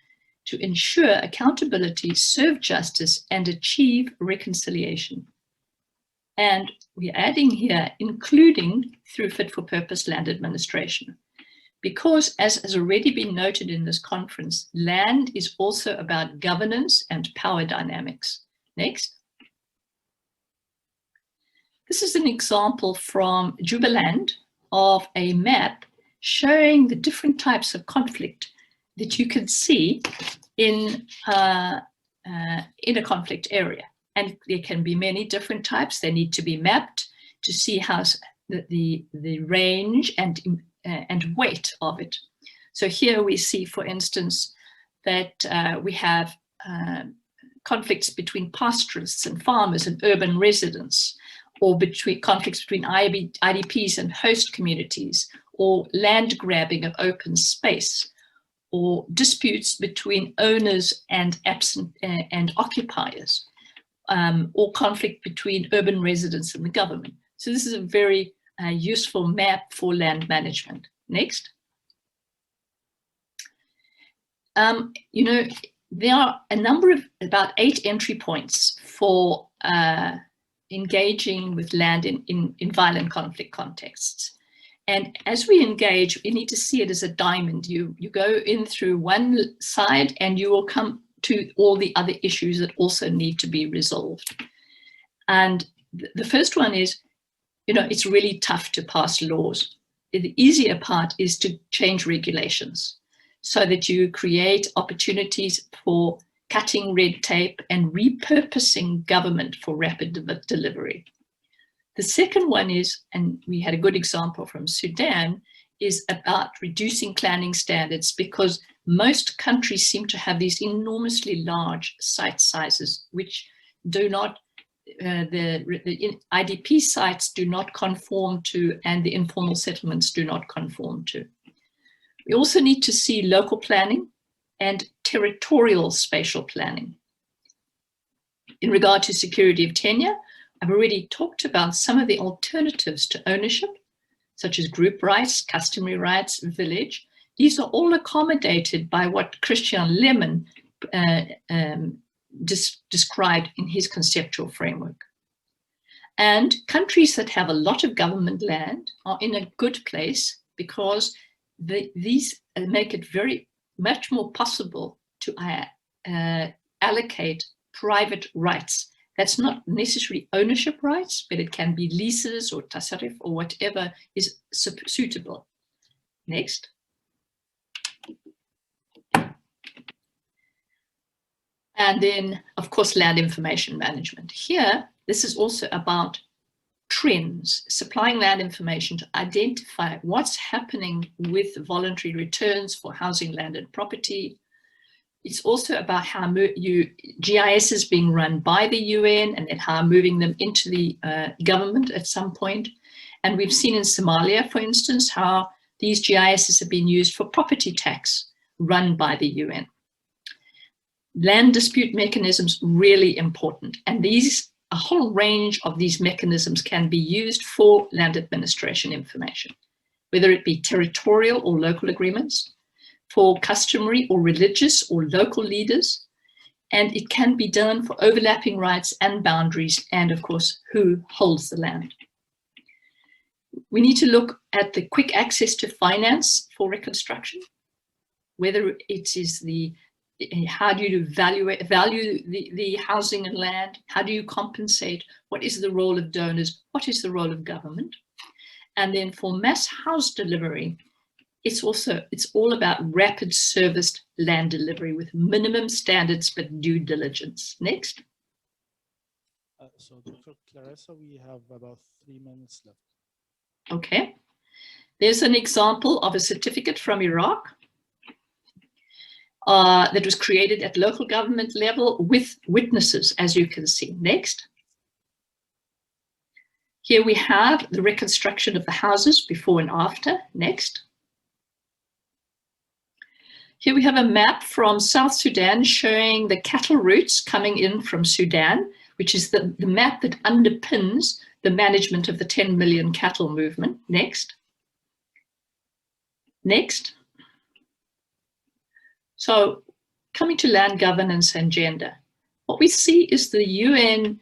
to ensure accountability, serve justice, and achieve reconciliation. And we're adding here, including through fit-for-purpose land administration. Because, as has already been noted in this conference, land is also about governance and power dynamics. Next. This is an example from Jubaland of a map showing the different types of conflict that you can see in a conflict area. And there can be many different types. They need to be mapped to see how the range and weight of it. So here we see, for instance, that we have conflicts between pastoralists and farmers and urban residents, or between conflicts between IDPs and host communities, or land grabbing of open space, or disputes between owners and occupiers, or conflict between urban residents and the government. So this is a very useful map for land management. Next. You know, there are a number of about 8 entry points for engaging with land in violent conflict contexts. And as we engage, we need to see it as a diamond. You go in through one side and you will come to all the other issues that also need to be resolved. And the first one is, you know, it's really tough to pass laws. The easier part is to change regulations so that you create opportunities for cutting red tape and repurposing government for rapid delivery. The second one is, and we had a good example from Sudan, is about reducing planning standards, because most countries seem to have these enormously large site sizes, which do not, the IDP sites do not conform to, and the informal settlements do not conform to. We also need to see local planning and territorial spatial planning. In regard to security of tenure, I've already talked about some of the alternatives to ownership, such as group rights, customary rights, village. These are all accommodated by what Christian Lemon described in his conceptual framework. And countries that have a lot of government land are in a good place, because these make it very much more possible to allocate private rights. That's not necessarily ownership rights, but it can be leases or tasarruf or whatever is suitable. Next. And then, of course, land information management. Here, this is also about trends, supplying land information to identify what's happening with voluntary returns for housing, land and property, It's also about how GIS is being run by the UN and then how moving them into the government at some point. And we've seen in Somalia, for instance, how these GISs have been used for property tax run by the UN. Land dispute mechanisms, really important. And a whole range of these mechanisms can be used for land administration information, whether it be territorial or local agreements, for customary or religious or local leaders, and it can be done for overlapping rights and boundaries, and of course, who holds the land. We need to look at the quick access to finance for reconstruction, whether it is how do you value the housing and land, how do you compensate, what is the role of donors, what is the role of government, and then for mass house delivery, it's all about rapid serviced land delivery with minimum standards but due diligence. Next. So Dr. Clarissa, we have about 3 minutes left. Okay. There's an example of a certificate from Iraq that was created at local government level with witnesses, as you can see. Next. Here we have the reconstruction of the houses before and after. Next. Here we have a map from South Sudan showing the cattle routes coming in from Sudan, which is the map that underpins the management of the 10 million cattle movement. Next. Next. So coming to land governance and gender, what we see is the UN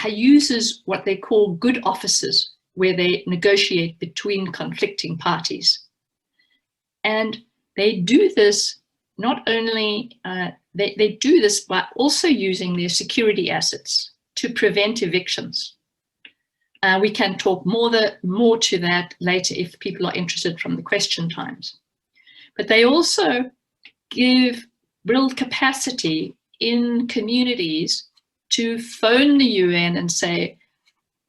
uses what they call good offices, where they negotiate between conflicting parties. And they do this not only, they do this by also using their security assets to prevent evictions. We can talk more to that later if people are interested from the question times. But they also build capacity in communities to phone the UN and say,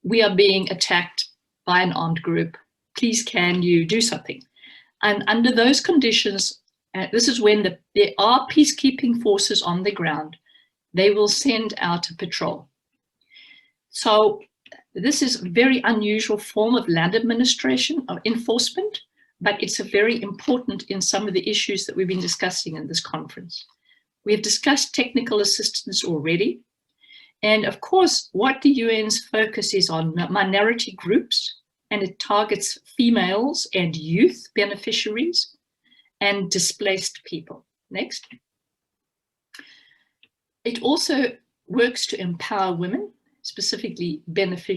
we are being attacked by an armed group. Please, can you do something? And under those conditions, this is when there are peacekeeping forces on the ground. They will send out a patrol. So this is a very unusual form of land administration or enforcement, but it's a very important in some of the issues that we've been discussing in this conference. We have discussed technical assistance already. And of course, what the UN's focus is on minority groups, and it targets females and youth beneficiaries and displaced people. Next. It also works to empower women, specifically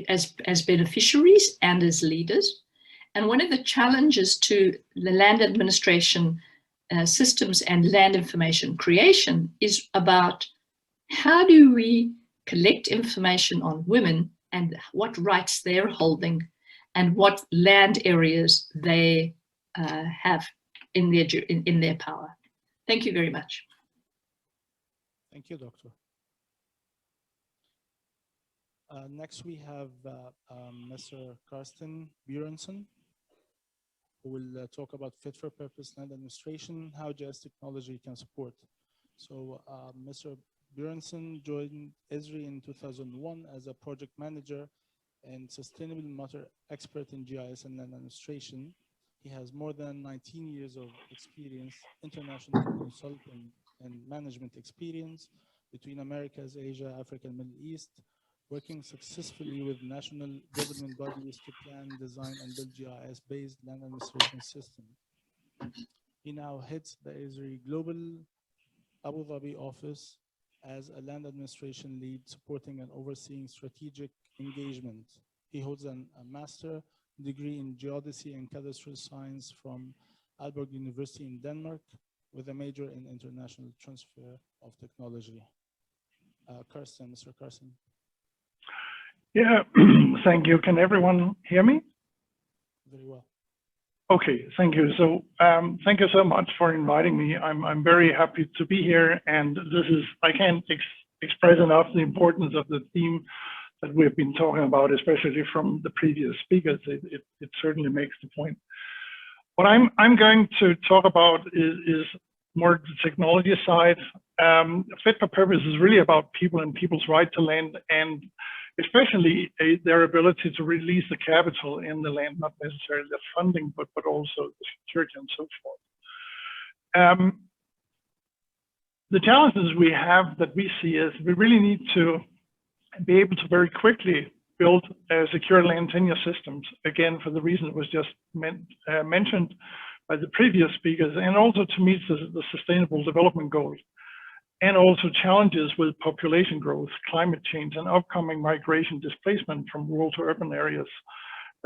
as beneficiaries and as leaders. And one of the challenges to the land administration systems and land information creation is about how do we collect information on women and what rights they're holding and what land areas they have in their power. Thank you very much. Thank you, Doctor. Next, we have Mr. Karsten Bjørnsen, who will talk about fit-for-purpose land administration, how GIS technology can support. So Mr. Bjørnsen joined Esri in 2001 as a project manager and sustainable matter expert in GIS and land administration. He has more than 19 years of experience, international consulting and management experience between Americas, Asia, Africa, and Middle East, working successfully with national government bodies to plan, design, and build GIS-based land administration system. He now heads the Esri Global Abu Dhabi office as a land administration lead, supporting and overseeing strategic engagement. He holds a master degree in geodesy and cadastral science from Aalborg University in Denmark, with a major in international transfer of technology. Karsten, Mr. Karsten. Yeah, thank you. Can everyone hear me? Very well. Okay, thank you. So thank you so much for inviting me. I'm very happy to be here, and this is, I can't express enough the importance of the theme that we've been talking about, especially from the previous speakers. It certainly makes the point. What I'm going to talk about is more the technology side. Fit for purpose is really about people and people's right to land, and especially their ability to release the capital in the land, not necessarily the funding, but also the security and so forth. The challenges we have that we see is we really need to be able to very quickly build secure land tenure systems, again, for the reason it was just mentioned by the previous speakers, and also to meet the sustainable development goals, and also challenges with population growth, climate change, and upcoming migration displacement from rural to urban areas,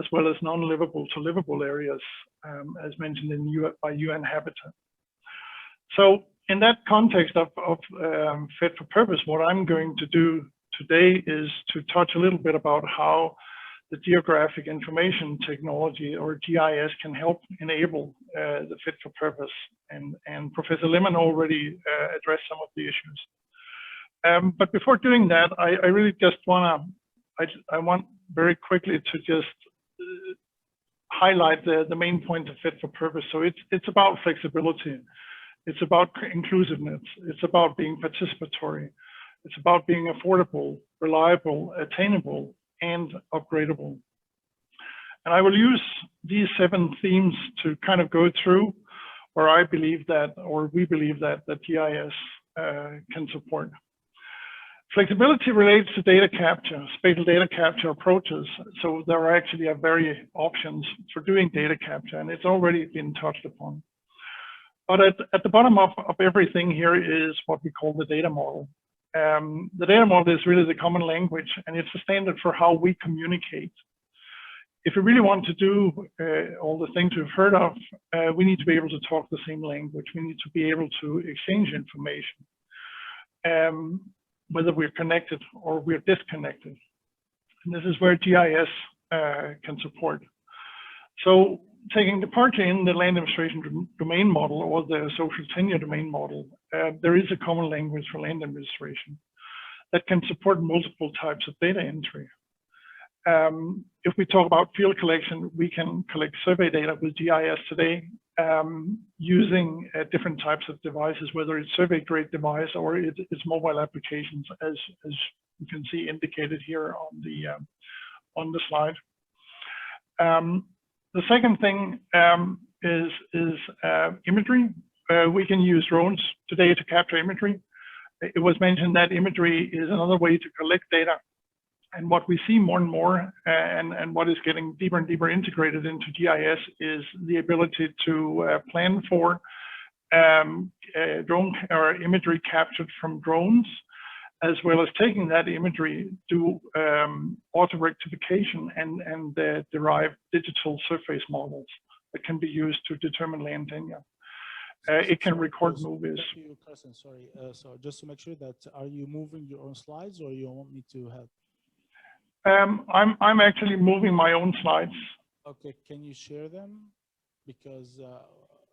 as well as non-livable to livable areas, as mentioned by UN Habitat. So in that context of fit for purpose, what I'm going to do today is to touch a little bit about how the geographic information technology, or GIS, can help enable the fit for purpose. And Professor Lemon already addressed some of the issues. But before doing that, I really just want very quickly to just highlight the main point of fit for purpose. So it's about flexibility. It's about inclusiveness. It's about being participatory. It's about being affordable, reliable, attainable, and upgradable. And I will use these 7 themes to kind of go through where I believe that, or we believe that GIS can support. Flexibility relates to data capture, spatial data capture approaches. So there are actually various options for doing data capture, and it's already been touched upon. But at the bottom of everything here is what we call the data model. The data model is really the common language, and it's the standard for how we communicate. If we really want to do all the things we've heard of, we need to be able to talk the same language. We need to be able to exchange information, whether we're connected or we're disconnected. And this is where GIS can support. So taking departure in the land administration domain model, or the social tenure domain model, there is a common language for land administration that can support multiple types of data entry. If we talk about field collection, we can collect survey data with GIS today using different types of devices, whether it's survey grade device or it's mobile applications, as you can see indicated here on the slide. The second thing is imagery. We can use drones today to capture imagery. It was mentioned that imagery is another way to collect data. And what we see more and more, and what is getting deeper and deeper integrated into GIS, is the ability to plan for drone or imagery captured from drones, as well as taking that imagery, do auto rectification and derive digital surface models that can be used to determine land tenure. It can record movies. Sorry, so just to make sure that, are you moving your own slides, or you want me to help? I'm actually moving my own slides. Okay, can you share them? Because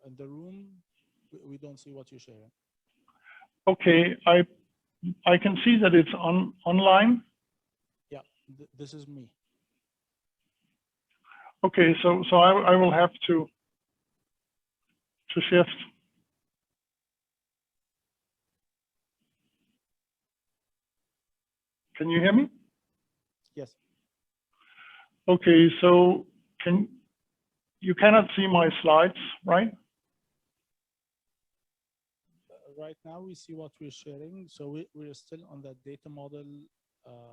in the room, we don't see what you're sharing. Okay, I can see that it's online. Yeah, this is me. Okay, so I will have to shift. Can you hear me? Yes. Okay, so you cannot see my slides, right? Right now we see what we're sharing, so we're still on that data model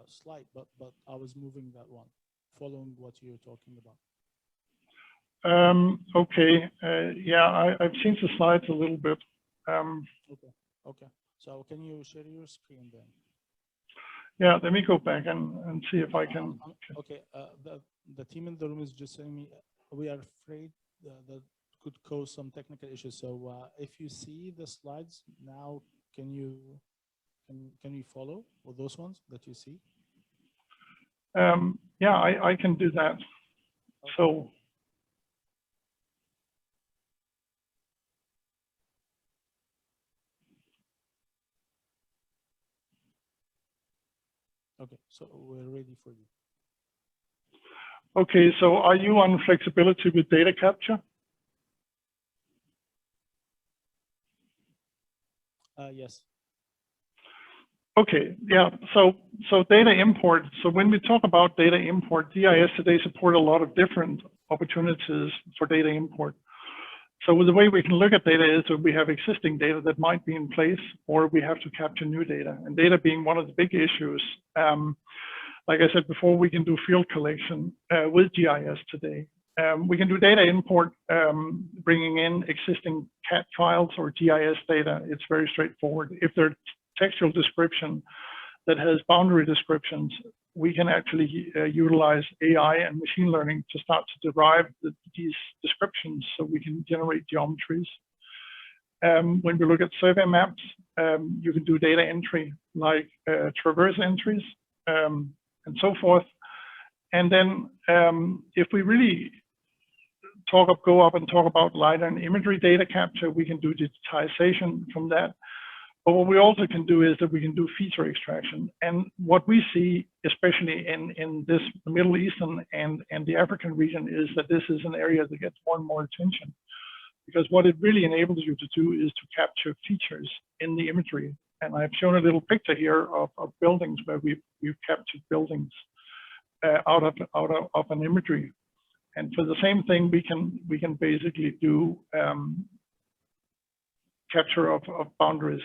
slide, but I was moving that one, following what you're talking about. Okay, yeah, I've seen the slides a little bit. Okay. So can you share your screen then? Yeah, let me go back and see if I can. Okay, the team in the room is just saying me we are afraid that could cause some technical issues. So if you see the slides now, can you follow with those ones that you see? Yeah, I can do that. Okay. So. Okay, so we're ready for you. Okay, so are you on flexibility with data capture? Yes. Okay, yeah, so data import. So when we talk about data import, GIS today support a lot of different opportunities for data import. So the way we can look at data is that we have existing data that might be in place, or we have to capture new data. And data being one of the big issues. Like I said before, we can do field collection with GIS today. We can do data import, bringing in existing CAD files or GIS data. It's very straightforward. If there's textual description that has boundary descriptions, we can actually utilize AI and machine learning to start to derive these descriptions so we can generate geometries. When we look at survey maps, you can do data entry like traverse entries and so forth. And then if we really go up and talk about LiDAR and imagery data capture, we can do digitization from that. But what we also can do is that we can do feature extraction. And what we see, especially in this Middle Eastern and the African region, is that this is an area that gets more and more attention. Because what it really enables you to do is to capture features in the imagery. And I've shown a little picture here of buildings where we've captured buildings out of an imagery. And for the same thing, we can basically do capture of boundaries.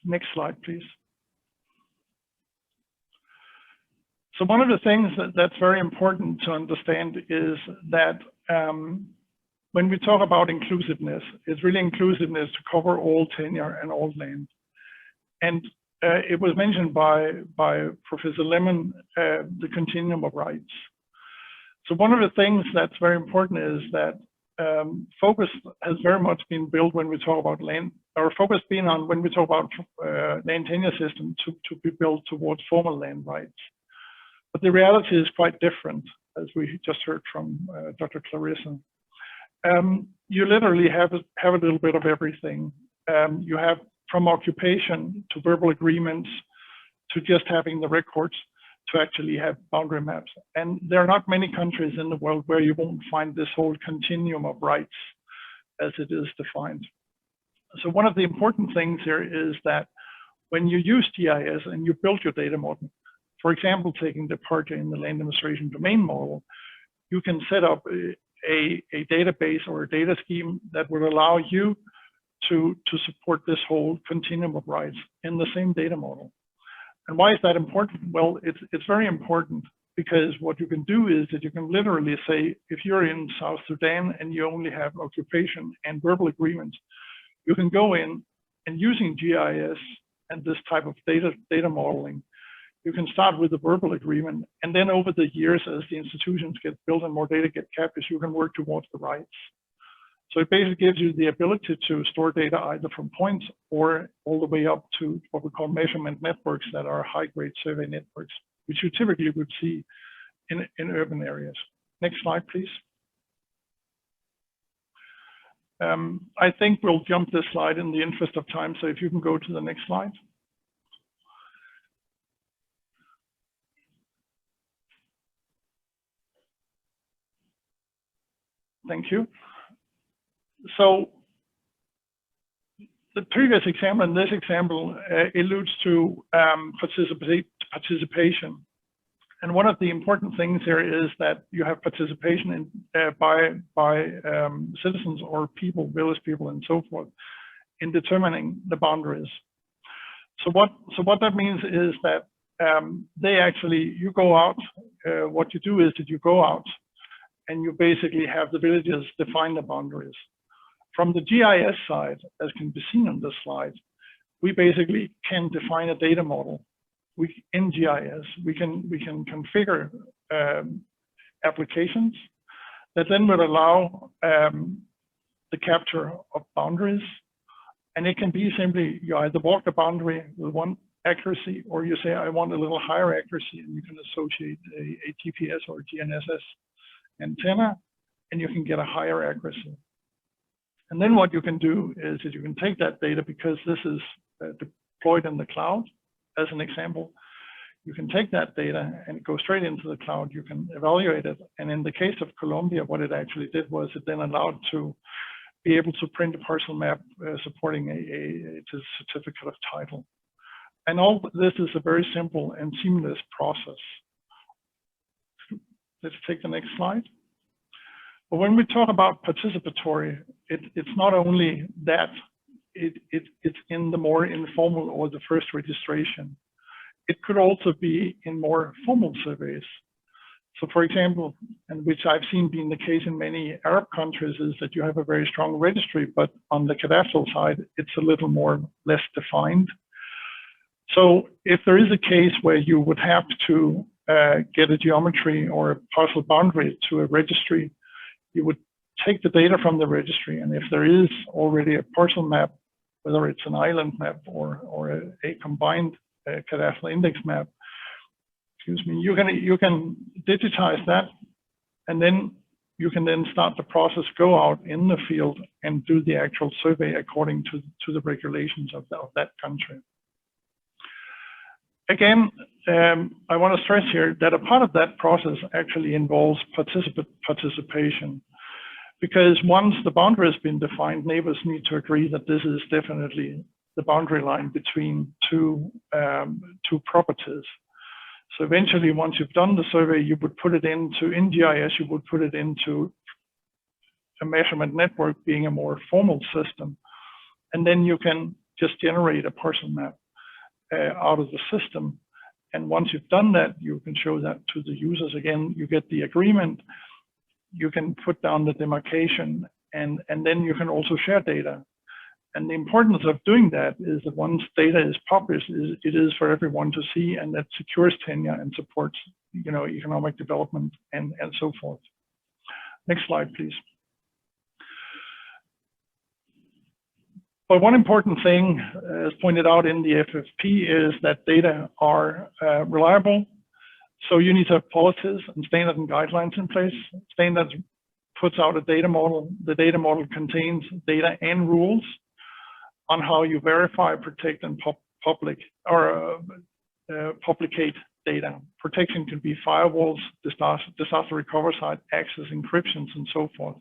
Next slide, please. So one of the things that's very important to understand is that when we talk about inclusiveness, it's really inclusiveness to cover all tenure and all land. And it was mentioned by Professor Lemon, the continuum of rights. So one of the things that's very important is that focus has very much been built when we talk about land, or focus being on when we talk about land tenure system to be built towards formal land rights. But the reality is quite different, as we just heard from Dr. Clarissa. You literally have a little bit of everything. You have from occupation to verbal agreements to just having the records to actually have boundary maps. And there are not many countries in the world where you won't find this whole continuum of rights as it is defined. So one of the important things here is that when you use GIS and you build your data model, for example, taking departure in the land demonstration domain model, you can set up a database or a data scheme that will allow you to support this whole continuum of rights in the same data model. And why is that important? Well, it's very important because what you can do is that you can literally say, if you're in South Sudan and you only have occupation and verbal agreements, you can go in and using GIS and this type of data modeling, you can start with a verbal agreement. And then over the years, as the institutions get built and more data get captured, you can work towards the rights. So it basically gives you the ability to store data either from points or all the way up to what we call measurement networks that are high-grade survey networks, which you typically would see in urban areas. Next slide, please. I think we'll jump this slide in the interest of time, so if you can go to the next slide. Thank you. So the previous example and this example alludes to participation. And one of the important things here is that you have participation by citizens or people, village people and so forth, in determining the boundaries. So what that means is that you go out, what you do is that you go out and you basically have the villagers define the boundaries. From the GIS side, as can be seen on this slide, we basically can define a data model. In GIS, we can configure applications that then would allow the capture of boundaries. And it can be simply, you either walk the boundary with one accuracy, or you say, I want a little higher accuracy, and you can associate a GPS or GNSS antenna, and you can get a higher accuracy. And then what you can do is that you can take that data, because this is deployed in the cloud, as an example. You can take that data and go straight into the cloud. You can evaluate it. And in the case of Colombia, what it actually did was it then allowed to be able to print a parcel map supporting a certificate of title. And all this is a very simple and seamless process. Let's take the next slide. But when we talk about participatory, it's not only that, it's in the more informal or the first registration. It could also be in more formal surveys. So for example, and which I've seen being the case in many Arab countries, is that you have a very strong registry, but on the cadastral side, it's a little more less defined. So if there is a case where you would have to get a geometry or a parcel boundary to a registry, you would take the data from the registry, and if there is already a parcel map, whether it's an island map or a combined cadastral index map, excuse me, you can digitize that, and then you can then start the process, go out in the field and do the actual survey according to the regulations of that country. Again, I want to stress here that a part of that process actually involves participation, because once the boundary has been defined, neighbors need to agree that this is definitely the boundary line between two properties. So eventually, once you've done the survey, you would put it into, in GIS, you would put it into a measurement network, being a more formal system. And then you can just generate a parcel map out of the system. And once you've done that, you can show that to the users. Again, you get the agreement, you can put down the demarcation, and then you can also share data. And the importance of doing that is that once data is published, it is for everyone to see, and that secures tenure and supports, you know, economic development and so forth. Next slide, please. But one important thing, as pointed out in the FFP, is that data are reliable. So you need to have policies and standards and guidelines in place. Standards puts out a data model. The data model contains data and rules on how you verify, protect, and publicate data. Protection can be firewalls, disaster recovery site, access, encryptions, and so forth.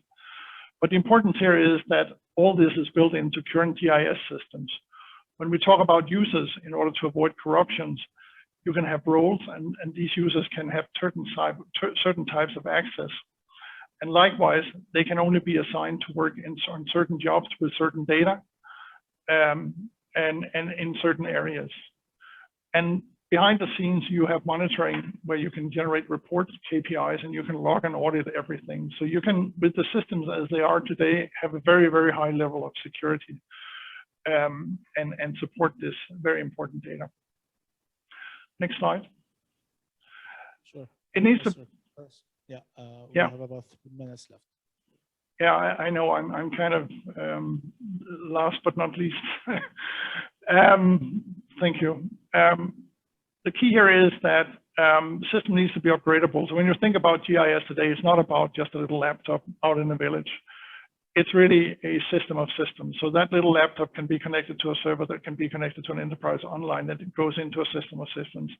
But the importance here is that all this is built into current GIS systems. When we talk about users, in order to avoid corruptions, you can have roles, and these users can have certain types of access. And likewise, they can only be assigned to work on certain jobs with certain data, and in certain areas. And behind the scenes, you have monitoring where you can generate reports, KPIs, and you can log and audit everything. So you can, with the systems as they are today, have a very, very high level of security and support this very important data. Next slide. Sure. It needs to. Yeah. We Yeah. have about 3 minutes left. Yeah, I know I'm kind of last but not least. Thank you. The key here is that the system needs to be upgradable. So when you think about GIS today, it's not about just a little laptop out in the village. It's really a system of systems. So that little laptop can be connected to a server that can be connected to an enterprise online that goes into a system of systems.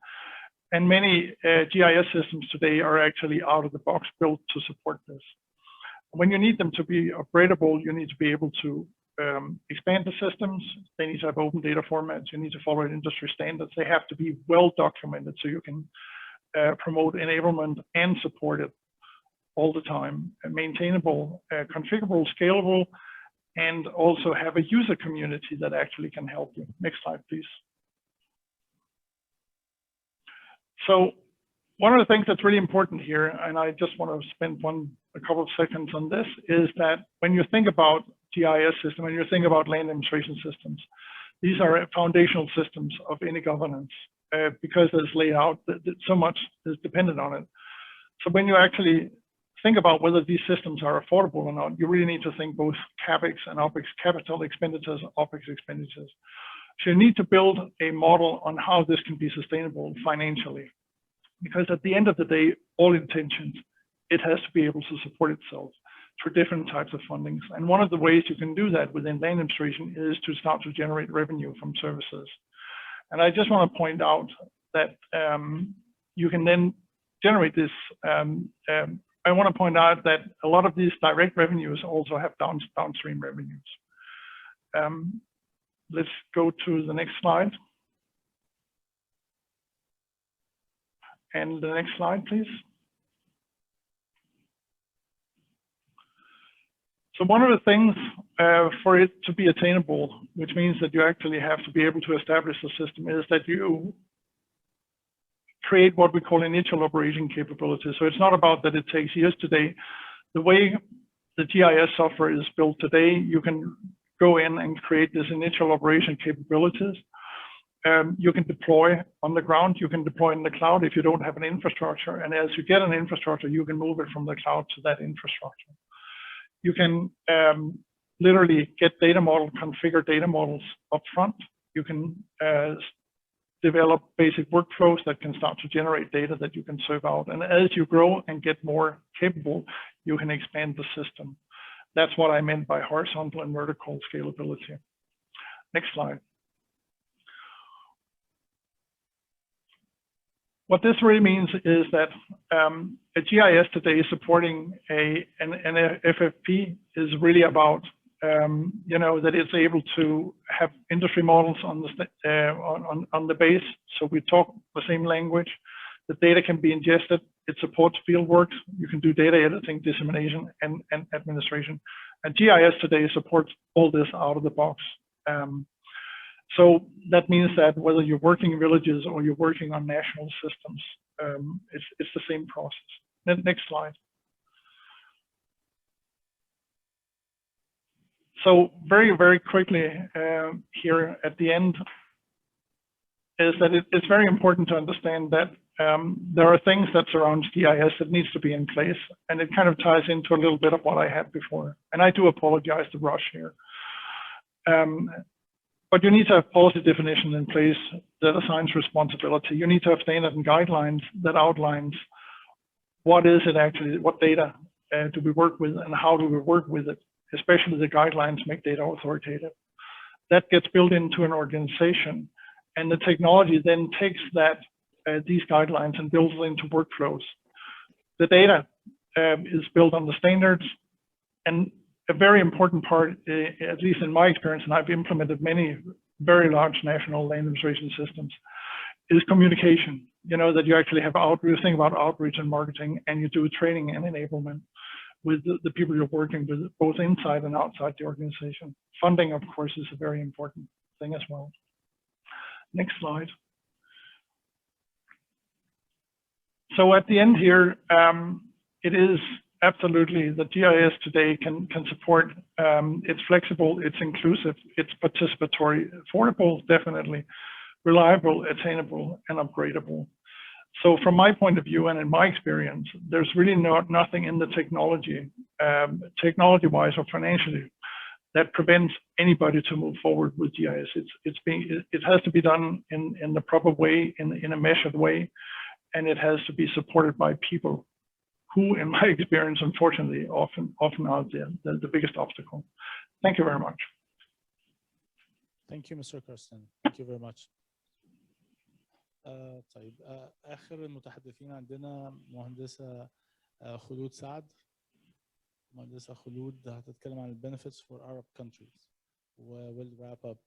And many GIS systems today are actually out of the box built to support this. When you need them to be upgradable, you need to be able to expand the systems. They need to have open data formats. You need to follow industry standards. They have to be well documented so you can promote enablement and support it all the time. Maintainable, configurable, scalable, and also have a user community that actually can help you. Next slide, please. So one of the things that's really important here, and I just want to spend a couple of seconds on this, is that when you think about GIS system and you think about land administration systems, these are foundational systems of any governance because there's laid out that so much is dependent on it. So when you actually think about whether these systems are affordable or not, you really need to think both CapEx and OpEx, capital expenditures, OpEx expenditures. So you need to build a model on how this can be sustainable financially. Because at the end of the day, all intentions, it has to be able to support itself through different types of fundings. And one of the ways you can do that within land administration is to start to generate revenue from services. And I just want to point out that you can then generate this I want to point out that a lot of these direct revenues also have downstream revenues. Let's go to the next slide. And the next slide, please. So one of the things for it to be attainable, which means that you actually have to be able to establish the system, is that you create what we call initial operation capability. So it's not about that it takes years today. The way the GIS software is built today, you can go in and create this initial operation capabilities. You can deploy on the ground, you can deploy in the cloud if you don't have an infrastructure. And as you get an infrastructure, you can move it from the cloud to that infrastructure. You can literally get data model, configure data models up front. You can develop basic workflows that can start to generate data that you can serve out. And as you grow and get more capable, you can expand the system. That's what I meant by horizontal and vertical scalability. Next slide. What this really means is that a GIS today supporting an FFP is really about that it's able to have industry models on the base, so we talk the same language. The data can be ingested. It supports fieldwork. You can do data editing, dissemination, and administration. And GIS today supports all this out of the box. So that means that whether you're working in villages or you're working on national systems, it's the same process. Next slide. So very, very quickly here at the end is that it's very important to understand that there are things that surround GIS that needs to be in place, and it kind of ties into a little bit of what I had before. And I do apologize to rush here. But you need to have policy definition in place that assigns responsibility. You need to have standards and guidelines that outlines what is it actually, what data do we work with and how do we work with it, especially the guidelines make data authoritative. That gets built into an organization, and the technology then takes that these guidelines and builds it into workflows. The data is built on the standards, and a very important part, at least in my experience, and I've implemented many very large national land administration systems, is communication. You know, that you actually have outreach, think about outreach and marketing, and you do training and enablement with the people you're working with, both inside and outside the organization. Funding, of course, is a very important thing as well. Next slide. So at the end here, it is absolutely the GIS today can support. It's flexible, it's inclusive, it's participatory, affordable, definitely, reliable, attainable, and upgradable. So from my point of view and in my experience, there's really nothing in the technology, technology-wise or financially, that prevents anybody to move forward with GIS. It has to be done in the proper way, in a measured way, and it has to be supported by people who, in my experience, unfortunately, often are the biggest obstacle. Thank you very much. Thank you, Mr. Kirsten. Thank you very much. طيب آخر المتحدثين عندنا مهندسة خلود سعد. مهندسة خلود هتتكلم عن benefits for Arab countries. We'll wrap up.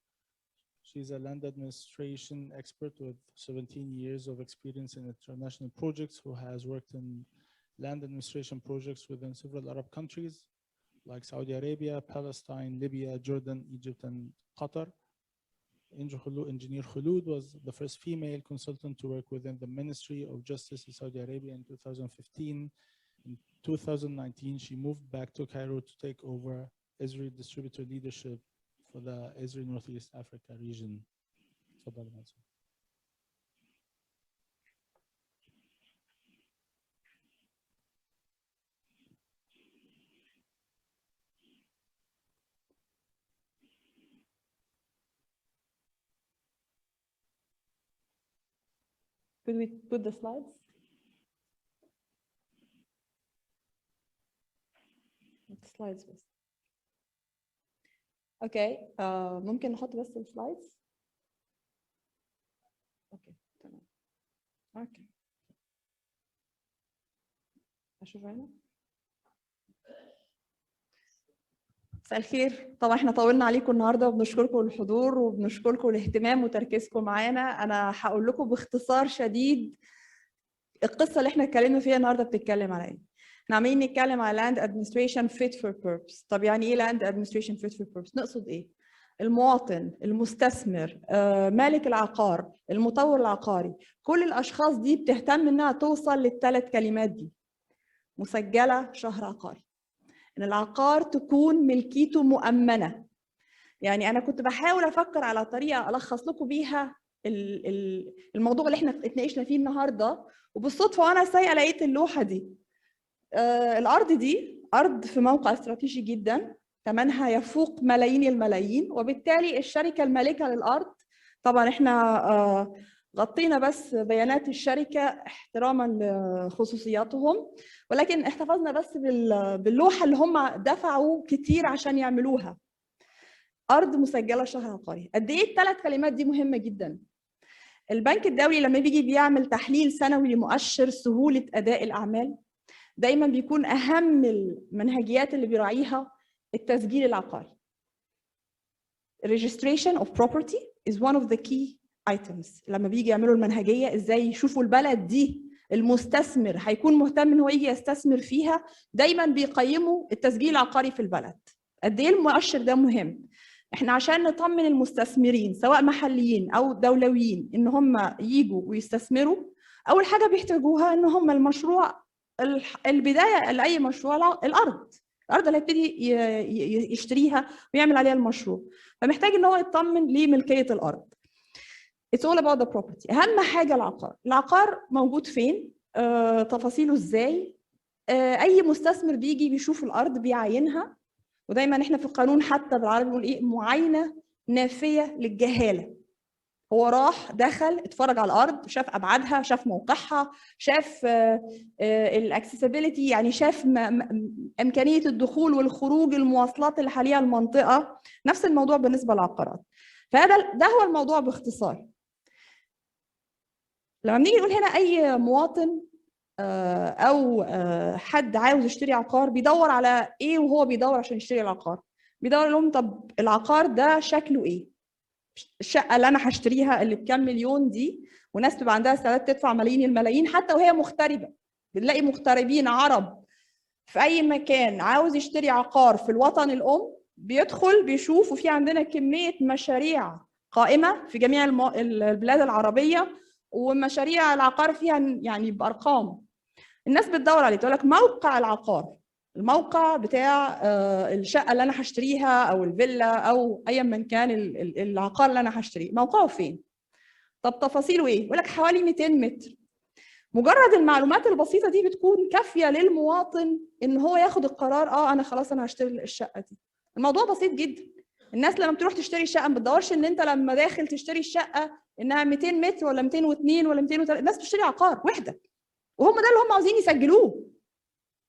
She's a land administration expert with 17 years of experience in international projects, who has worked in land administration projects within several Arab countries like Saudi Arabia, Palestine, Libya, Jordan, Egypt, and Qatar. Engineer Khulud was the first female consultant to work within the Ministry of Justice in Saudi Arabia in 2015. In 2019, she moved back to Cairo to take over Israel distributor leadership for the Israel Northeast Africa region. Could we put the slides? Slides بس. اوكي ممكن نحط بس السلايدز. اوكي تمام. اوكي اشوف هنا. مساء الخير. طبعا احنا طولنا عليكم النهارده وبنشكركم الحضور وبنشكركم الاهتمام وتركيزكم معانا. انا هقول لكم باختصار شديد القصه اللي احنا اتكلمنا فيها النهارده بتتكلم على ايه. احنا عمالين نتكلم على land administration fit for purpose. طب يعني ايه land administration fit for purpose؟ نقصد ايه؟ المواطن، المستثمر، مالك العقار، المطور العقاري، كل الاشخاص دي بتهتم انها توصل للثلاث كلمات دي: مسجله شهر عقاري، ان العقار تكون ملكيته مؤمنه. يعني انا كنت بحاول افكر على طريقه الخص لكم بيها الموضوع اللي احنا اتناقشنا فيه النهارده، وبالصدفه وانا سايقه لقيت اللوحه دي. الارض دي ارض في موقع استراتيجي جدا، ثمنها يفوق ملايين الملايين، وبالتالي الشركه المالكه للارض، طبعا احنا غطينا بس بيانات الشركه احتراما لخصوصياتهم، ولكن احتفظنا بس باللوحه اللي هم دفعوا كتير عشان يعملوها. ارض مسجله شهر عقاري. قد ايه الثلاث كلمات دي مهمه جدا. البنك الدولي لما بيجي بيعمل تحليل سنوي لمؤشر سهوله اداء الاعمال، دايما بيكون اهم المنهجيات اللي بيراعيها التسجيل العقاري. Registration of property is one of the key items. لما بيجي يعملوا المنهجيه ازاي يشوفوا البلد دي المستثمر هيكون مهتم ان هو يجي يستثمر فيها، دايما بيقيموا التسجيل العقاري في البلد. قد ايه المؤشر ده مهم. احنا عشان نطمن المستثمرين سواء محليين او دولويين ان هم يجوا ويستثمروا، اول حاجه بيحتاجوها ان هم المشروع، البدايه لاي مشروع الارض اللي هيبتدي يشتريها ويعمل عليها المشروع، فمحتاج ان هو يطمن لملكيه الارض. It's all about the property. اهم حاجه العقار موجود فين، تفاصيله ازاي. اي مستثمر بيجي بيشوف الارض بيعاينها، ودايما احنا في القانون حتى بالعربي بنقول ايه؟ معاينه نافيه للجهاله. هو راح دخل اتفرج على الارض، شاف ابعادها، شاف موقعها، شاف الاكسسبيليتي، يعني شاف امكانيه الدخول والخروج، المواصلات اللي حواليها المنطقه. نفس الموضوع بالنسبه للعقارات. ده هو الموضوع باختصار. لما بنيجي نقول هنا اي مواطن او حد عاوز يشتري عقار بيدور على ايه؟ وهو بيدور عشان يشتري العقار بيدور لهم طب العقار ده شكله ايه؟ الشقه اللي انا هشتريها اللي بكام مليون دي، وناس تبقى عندها استعداد تدفع ملايين الملايين حتى وهي مغتربه. بنلاقي مغتربين عرب في اي مكان عاوز يشتري عقار في الوطن الام، بيدخل بيشوف، وفي عندنا كميه مشاريع قائمه في جميع البلاد العربيه، ومشاريع العقار فيها يعني بارقام. الناس بتدور عليه، تقول لك موقع العقار، الموقع بتاع الشقه اللي انا هشتريها او الفيلا او ايا من كان العقار اللي انا هشتريه، موقعه فين؟ طب تفاصيله ايه؟ يقول لك حوالي 200 متر. مجرد المعلومات البسيطه دي بتكون كافيه للمواطن ان هو ياخد القرار. انا خلاص انا هشتري الشقه دي. الموضوع بسيط جدا. الناس لما بتروح تشتري الشقه ما بتدورش ان انت لما داخل تشتري الشقه انها 200 متر ولا 202 ولا 203. الناس بتشتري عقار وحده، وهم ده اللي هم عاوزين يسجلوه.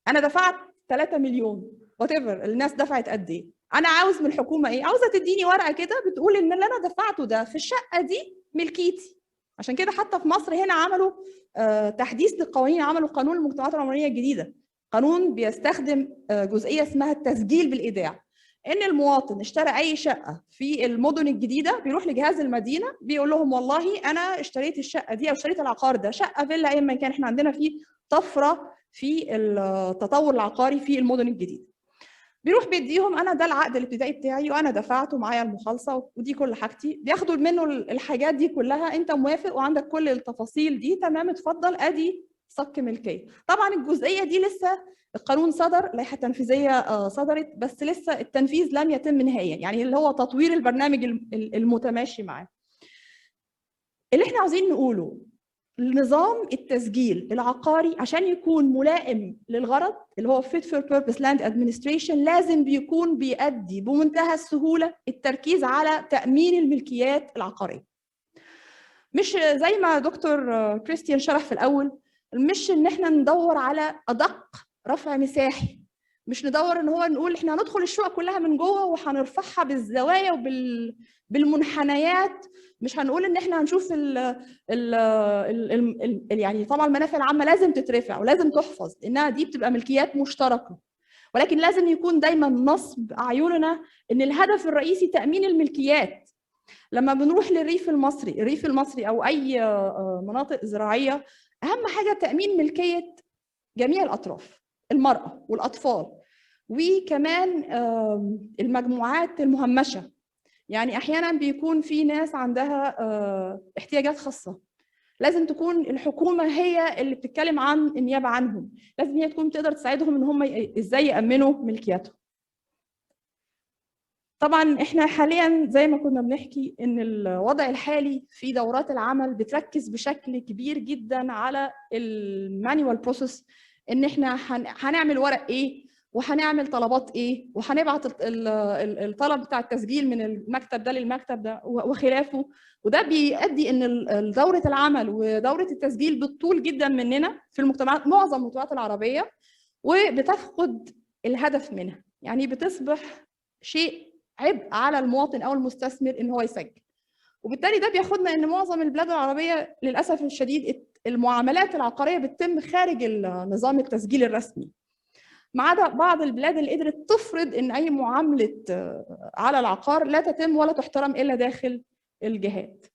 انا دفعت 3 مليون وات ايفر، الناس دفعت قد ايه؟ انا عاوز من الحكومه ايه؟ عاوزه تديني ورقه كده بتقول ان اللي انا دفعته ده في الشقه دي ملكيتي. عشان كده حتى في مصر هنا عملوا تحديث للقوانين، عملوا قانون المجتمعات العمرانيه الجديده، قانون بيستخدم جزئيه اسمها التسجيل بالايداع. ان المواطن اشترى اي شقه في المدن الجديده بيروح لجهاز المدينه بيقول لهم والله انا اشتريت الشقه دي او اشتريت العقار ده، شقه فيلا ايا ما كان. احنا عندنا في طفره في التطور العقاري في المدن الجديده. بيروح بيديهم انا ده العقد الابتدائي بتاعي وانا دفعته معايا المخالصه ودي كل حاجتي، بياخدوا منه الحاجات دي كلها. انت موافق وعندك كل التفاصيل دي تمام، اتفضل ادي صك ملكيه. طبعا الجزئيه دي لسه القانون صدر، لائحه تنفيذيه صدرت، بس لسه التنفيذ لم يتم نهائيا، يعني اللي هو تطوير البرنامج المتماشي معاه. اللي احنا عاوزين نقوله نظام التسجيل العقاري عشان يكون ملائم للغرض اللي هو fit for purpose land administration لازم بيكون بيؤدي بمنتهى السهولة التركيز على تأمين الملكيات العقارية. مش زي ما دكتور كريستيان شرح في الأول، مش إن احنا ندور على أدق رفع مساحي، مش ندور ان هو نقول احنا هندخل الشقق كلها من جوه وهنرفعها بالزوايا بالمنحنيات. مش هنقول ان احنا هنشوف يعني طبعا المنافع العامه لازم تترفع ولازم تحفظ، انها دي بتبقى ملكيات مشتركه، ولكن لازم يكون دايما نصب اعيننا ان الهدف الرئيسي تامين الملكيات. لما بنروح للريف المصري او اي مناطق زراعيه، اهم حاجه تامين ملكيه جميع الاطراف، المراه والاطفال، وكمان المجموعات المهمشه. يعني احيانا بيكون في ناس عندها احتياجات خاصه، لازم تكون الحكومه هي اللي بتتكلم عن النيابه عنهم، لازم هي تكون تقدر تساعدهم ان هم ازاي يامنوا ملكياتهم. طبعا احنا حاليا زي ما كنا بنحكي ان الوضع الحالي في دورات العمل بتركز بشكل كبير جدا على المانيوال بروسيس، ان احنا هنعمل ورق ايه وهنعمل طلبات ايه وهنبعت الطلب بتاع التسجيل من المكتب ده للمكتب ده وخلافه. وده بيؤدي ان دوره العمل ودوره التسجيل بتطول جدا مننا في المجتمعات، معظم المجتمعات العربيه، وبتفقد الهدف منها. يعني بتصبح شيء عبء على المواطن او المستثمر ان هو يسجل. وبالتالي ده بياخدنا ان معظم البلاد العربيه للاسف الشديد المعاملات العقاريه بتتم خارج النظام التسجيل الرسمي، ما عدا بعض البلاد اللي قدرت تفرض ان اي معامله على العقار لا تتم ولا تحترم الا داخل الجهات.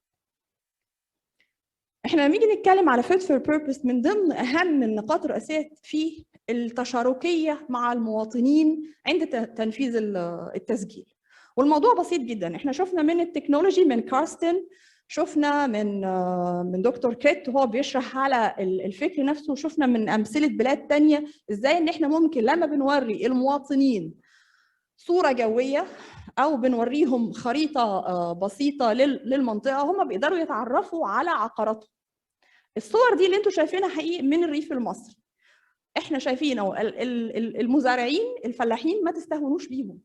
احنا لما نيجي نتكلم على fit for purpose، من ضمن اهم النقاط الرئيسيه فيه التشاركيه مع المواطنين عند تنفيذ التسجيل. والموضوع بسيط جدا، احنا شفنا من التكنولوجي من كارستن، شفنا من دكتور كريت وهو بيشرح على الفكر نفسه، وشفنا من امثله بلاد تانية ازاي ان احنا ممكن لما بنوري المواطنين صوره جويه او بنوريهم خريطه بسيطه للمنطقه، هم بيقدروا يتعرفوا على عقاراتهم. الصور دي اللي انتم شايفينها حقيقي من الريف المصري، احنا شايفين اهو المزارعين الفلاحين ما تستهونوش بيهم.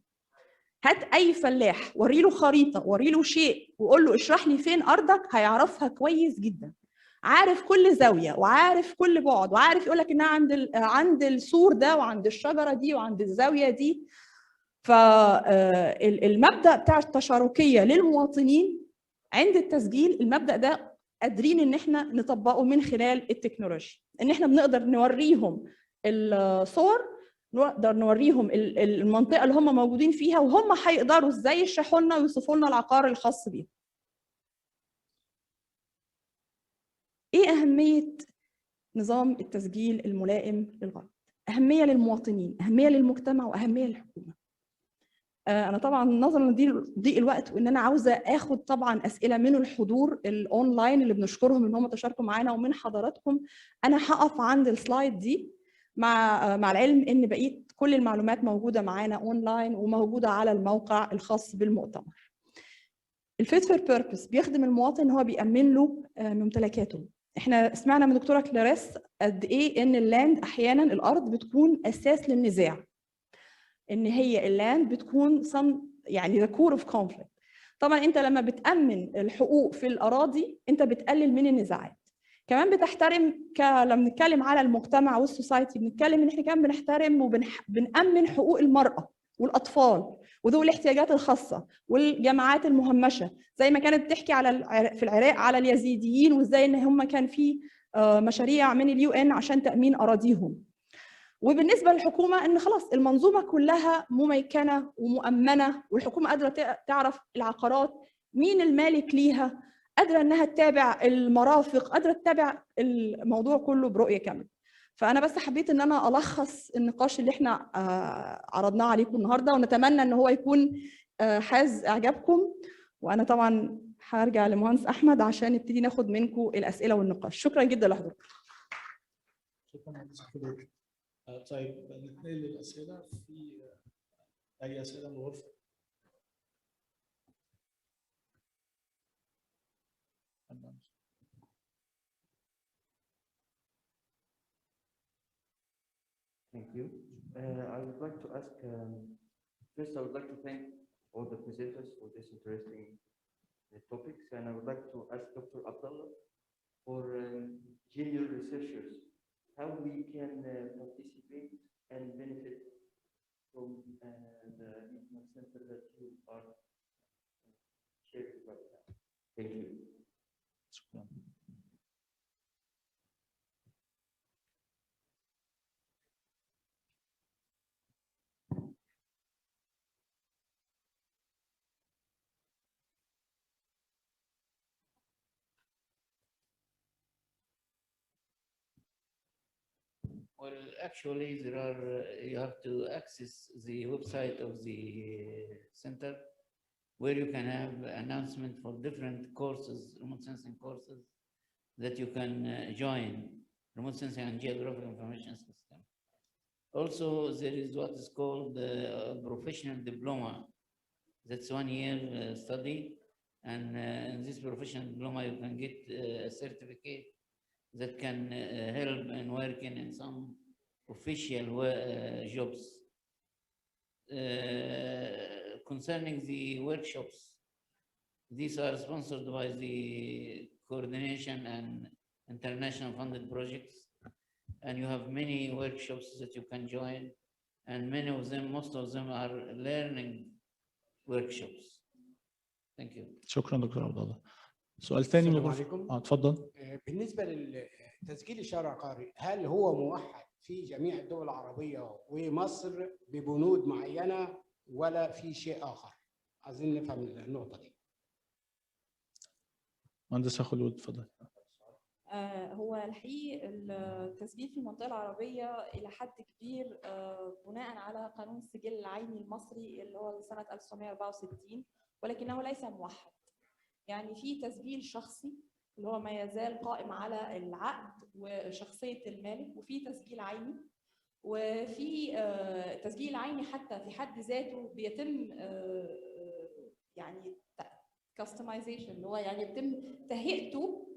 هات اي فلاح وري له خريطه، وري له شيء وقول له اشرح لي فين ارضك، هيعرفها كويس جدا، عارف كل زاويه وعارف كل بعد، وعارف يقول لك انها عند السور ده وعند الشجره دي وعند الزاويه دي. فالمبدا بتاع التشاركيه للمواطنين عند التسجيل، المبدا ده قادرين ان احنا نطبقه من خلال التكنولوجيا، ان احنا بنقدر نوريهم الصور، نقدر نوريهم المنطقه اللي هم موجودين فيها، وهم هيقدروا ازاي يشرحوا لنا ويوصفوا لنا العقار الخاص بيهم. ايه اهميه نظام التسجيل الملائم للغرض؟ اهميه للمواطنين، اهميه للمجتمع، واهميه للحكومه. انا طبعا نظرا لضيق الوقت وان انا عاوزه اخد طبعا اسئله من الحضور الاونلاين اللي بنشكرهم ان هم تشاركوا معانا، ومن حضراتكم، انا هقف عند السلايد دي مع العلم ان بقيه كل المعلومات موجوده معانا اونلاين وموجوده على الموقع الخاص بالمؤتمر. الفيت فور بيربس بيخدم المواطن ان هو بيأمن له ممتلكاته. احنا سمعنا من دكتوره كلاريس قد ايه ان اللاند احيانا الارض بتكون اساس للنزاع، ان هي اللاند بتكون يعني the core of conflict. طبعا انت لما بتأمن الحقوق في الاراضي انت بتقلل من النزاعات، كمان بتحترم لما بنتكلم على المجتمع والسوسايتي بنتكلم ان احنا كمان بنحترم وبنأمن حقوق المرأة والاطفال وذوي الاحتياجات الخاصه والجماعات المهمشه، زي ما كانت بتحكي في العراق على اليزيديين وازاي ان هم كان في مشاريع من UN عشان تأمين اراضيهم. وبالنسبه للحكومه ان خلاص المنظومه كلها مميكنه ومؤمنه، والحكومه قادره تعرف العقارات مين المالك ليها، قادره انها تتابع المرافق، قادره تتابع الموضوع كله برؤيه كامله. فانا بس حبيت ان انا الخص النقاش اللي احنا عرضناه عليكم النهارده، ونتمنى ان هو يكون حاز اعجابكم. وانا طبعا هرجع لمهندس احمد عشان نبتدي ناخد منكم الاسئله والنقاش. شكرا جدا لحضوركم. شكرا. طيب نتنقل للأسئلة. في أي أسئلة من الغرفة؟ Thank you. I would like to ask, first I would like to thank all the presenters for this interesting topics, and I would like to ask Dr. Abdullah for junior researchers, how we can participate and benefit from the National Center that you are sharing right now. Thank you. Well, actually, you have to access the website of the center, where you can have announcement for different courses, remote sensing courses, that you can join, remote sensing and geographic information system. Also, there is what is called professional diploma. That's 1 year study. And in this professional diploma, you can get a certificate that can help in working in some official jobs. Concerning the workshops, these are sponsored by the coordination and international funded projects. And you have many workshops that you can join. And many of them, most of them are learning workshops. Thank you. شكرا دكتور عبد الله. سؤال ثاني السلام عليكم. اتفضل. بالنسبه لتسجيل الشهر العقاري، هل هو موحد في جميع الدول العربيه ومصر ببنود معينه ولا في شيء اخر؟ عايزين نفهم النقطه دي. مهندس خلود اتفضل. هو الحقيقي التسجيل في المنطقة العربية إلى حد كبير بناء على قانون السجل العيني المصري اللي هو سنة 1964، ولكنه ليس موحد. يعني في تسجيل شخصي اللي هو ما يزال قائم على العقد وشخصية المالك، وفي تسجيل عيني، وفي تسجيل عيني حتى في حد ذاته بيتم يعني customization، اللي هو يعني بيتم تهيئته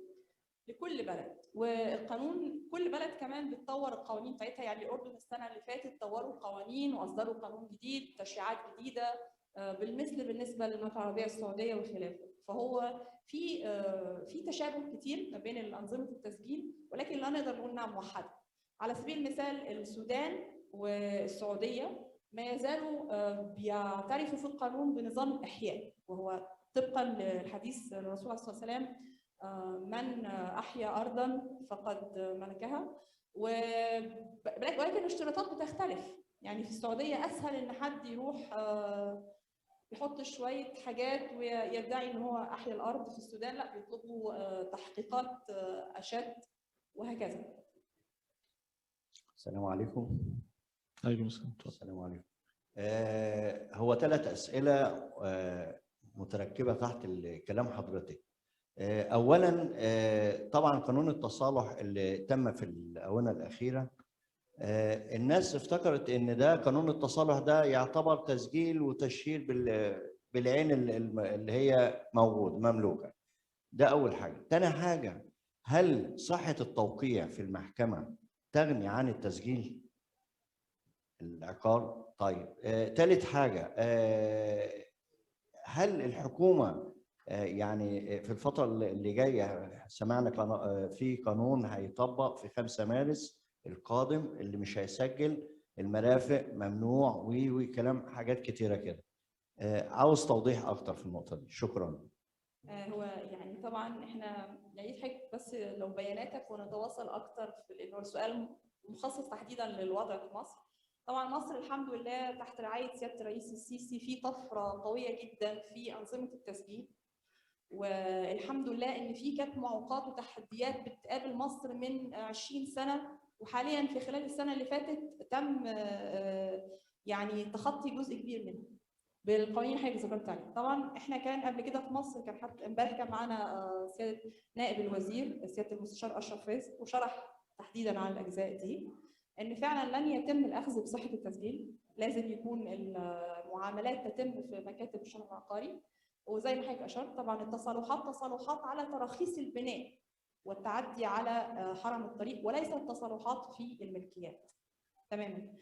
لكل بلد. والقانون كل بلد كمان بتطور القوانين بتاعتها. يعني الأردن السنة اللي فاتت طوروا القوانين وأصدروا قانون جديد، تشريعات جديدة بالمثل بالنسبة للمملكة العربية السعودية وخلافه. فهو في تشابه كتير ما بين أنظمة التسجيل، ولكن لا نقدر نقول انها موحدة. على سبيل المثال السودان والسعودية ما يزالوا بيعترفوا في القانون بنظام الإحياء، وهو طبقا للحديث الرسول صلى الله عليه وسلم من أحيا أرضا فقد ملكها. ولكن الاشتراطات بتختلف. يعني في السعودية أسهل إن حد يروح يحط شوية حاجات ويدعي إن هو أحيا الأرض. في السودان لا، بيطلبوا تحقيقات أشد وهكذا. السلام عليكم. عليكم السلام. السلام عليكم. هو 3 أسئلة متركبة تحت كلام حضرتك. أولاً طبعاً قانون التصالح اللي تم في الآونة الأخيرة، الناس افتكرت إن ده قانون التصالح ده يعتبر تسجيل وتشهير بالعين اللي هي مملوكة. ده أول حاجة. تاني حاجة، هل صحة التوقيع في المحكمة تغني عن التسجيل العقار؟ طيب. ثالث حاجة، هل الحكومة يعني في الفترة اللي جاية سمعنا في قانون هيطبق في 5 مارس القادم اللي مش هيسجل المرافق ممنوع وكلام حاجات كتيرة كده. عاوز توضيح أكتر في النقطة دي. شكرا. هو يعني طبعا احنا نعيد حاجة بس لو بياناتك ونتواصل أكتر في لأنه السؤال مخصص تحديدا للوضع في مصر. طبعا مصر الحمد لله تحت رعاية سيادة الرئيس السيسي في طفرة قوية جدا في أنظمة التسجيل، والحمد لله ان في كانت معوقات وتحديات بتقابل مصر من 20 سنه، وحاليا في خلال السنه اللي فاتت تم يعني تخطي جزء كبير منها بالقوانين اللي حضرتك ذكرت عليها. طبعا احنا كان قبل كده في مصر كان حتى امبارح كان معانا سياده نائب الوزير سياده المستشار اشرف رزق، وشرح تحديدا على الاجزاء دي ان فعلا لن يتم الاخذ بصحه التسجيل، لازم يكون المعاملات تتم في مكاتب الشهر العقاري. وزي ما حضرتك اشرت طبعا التصالحات على تراخيص البناء والتعدي على حرم الطريق، وليس التصالحات في الملكيات تماما.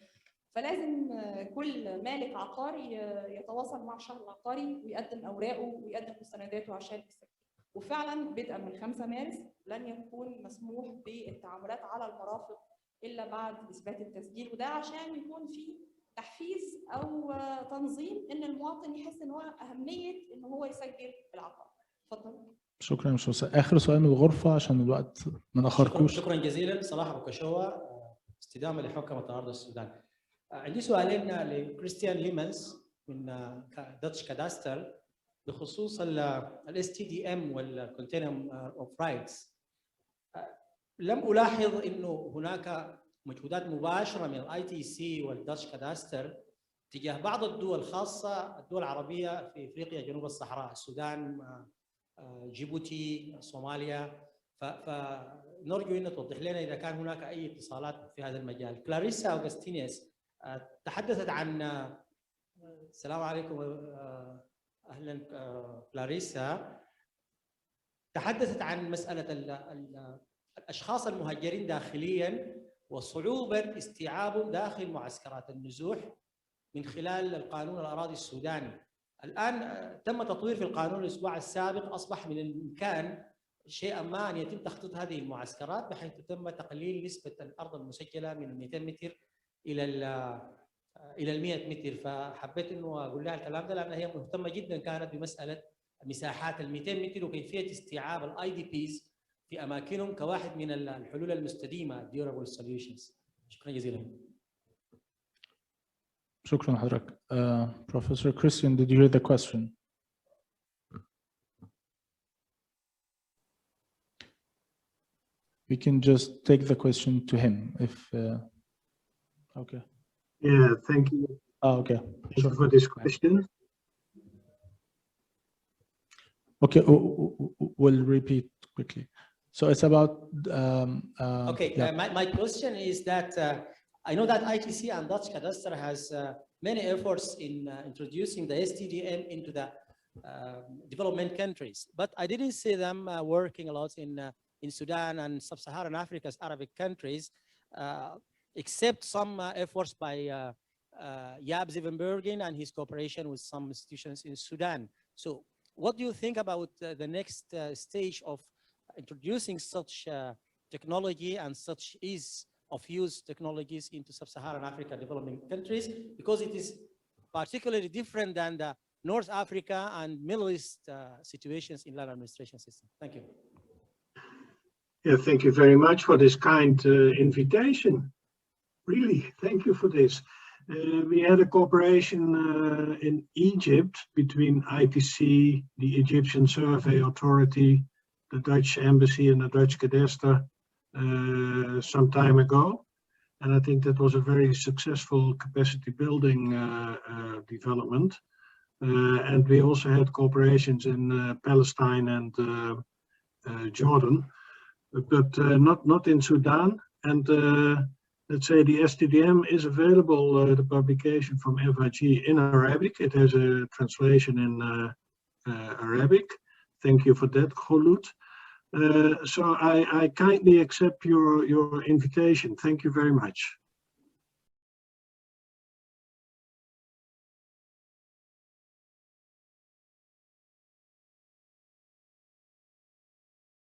فلازم كل مالك عقاري يتواصل مع الشهر العقاري ويقدم اوراقه ويقدم مستنداته عشان يسجل. وفعلا بدءا من 5 مارس لن يكون مسموح بالتعاملات على المرافق الا بعد اثبات التسجيل، وده عشان يكون في تحفيز او تنظيم ان المواطن يحس ان هو اهميه ان هو يسجل العقار. اتفضل. شكرا. مش اخر سؤال من الغرفه عشان الوقت ما ناخركوش. شكرا جزيلا. صلاح ابو كشوه، استدامه لحكمه ارض السودان. عندي سؤالين لكريستيان ليمنز من داتش كاداستر بخصوص الاس تي دي ام والكونتينر اوف رايتس. لم الاحظ انه هناك مجهودات مباشره من الاي تي سي والداتش كاداستر تجاه بعض الدول خاصه الدول العربيه في افريقيا جنوب الصحراء، السودان، جيبوتي، صوماليا. فنرجو ان توضح لنا اذا كان هناك اي اتصالات في هذا المجال. كلاريسا اوغستينيس تحدثت عن السلام عليكم، اهلا كلاريسا، تحدثت عن مساله الاشخاص المهجرين داخليا وصعوبه استيعابهم داخل معسكرات النزوح من خلال القانون الاراضي السوداني. الان تم تطوير في القانون الاسبوع السابق، اصبح من الامكان شيئا ما ان يتم تخطيط هذه المعسكرات بحيث تم تقليل نسبه الارض المسجله من 200 متر الى 100 متر. فحبيت انه اقول لها الكلام ده لان هي مهتمه جدا كانت بمساله مساحات ال 200 متر وكيفيه استيعاب الاي دي بيز في اماكنهم كواحد من الحلول المستديمه durable solutions. شكرا جزيلا. شكرا حضرتك. Professor Christian, did you hear the question? We can just take the question to him if okay. Yeah, thank you. Oh, okay. Thank you for this question. Okay, we'll repeat quickly. So it's about okay, yeah. my question is that I know that ITC and Dutch Cadastre has many efforts in introducing the STDM into the development countries, but I didn't see them working a lot in Sudan and Sub-Saharan Africa's Arabic countries, except some efforts by Jaap Zevenbergen and his cooperation with some institutions in Sudan. So what do you think about the next stage of introducing such technology and such ease of use technologies into Sub-Saharan Africa developing countries, because it is particularly different than the North Africa and Middle East situations in land administration system? Thank you. Yeah, thank you very much for this kind invitation. Really, thank you for this. We had a cooperation in Egypt between ITC, the Egyptian Survey Authority, the Dutch Embassy and the Dutch Cadastre some time ago. And I think that was a very successful capacity building development. And we also had cooperations in Palestine and Jordan, but not in Sudan. And let's say the STDM is available, the publication from FIG in Arabic. It has a translation in Arabic. Thank you for that, Khouloud. So I kindly accept your invitation. Thank you very much.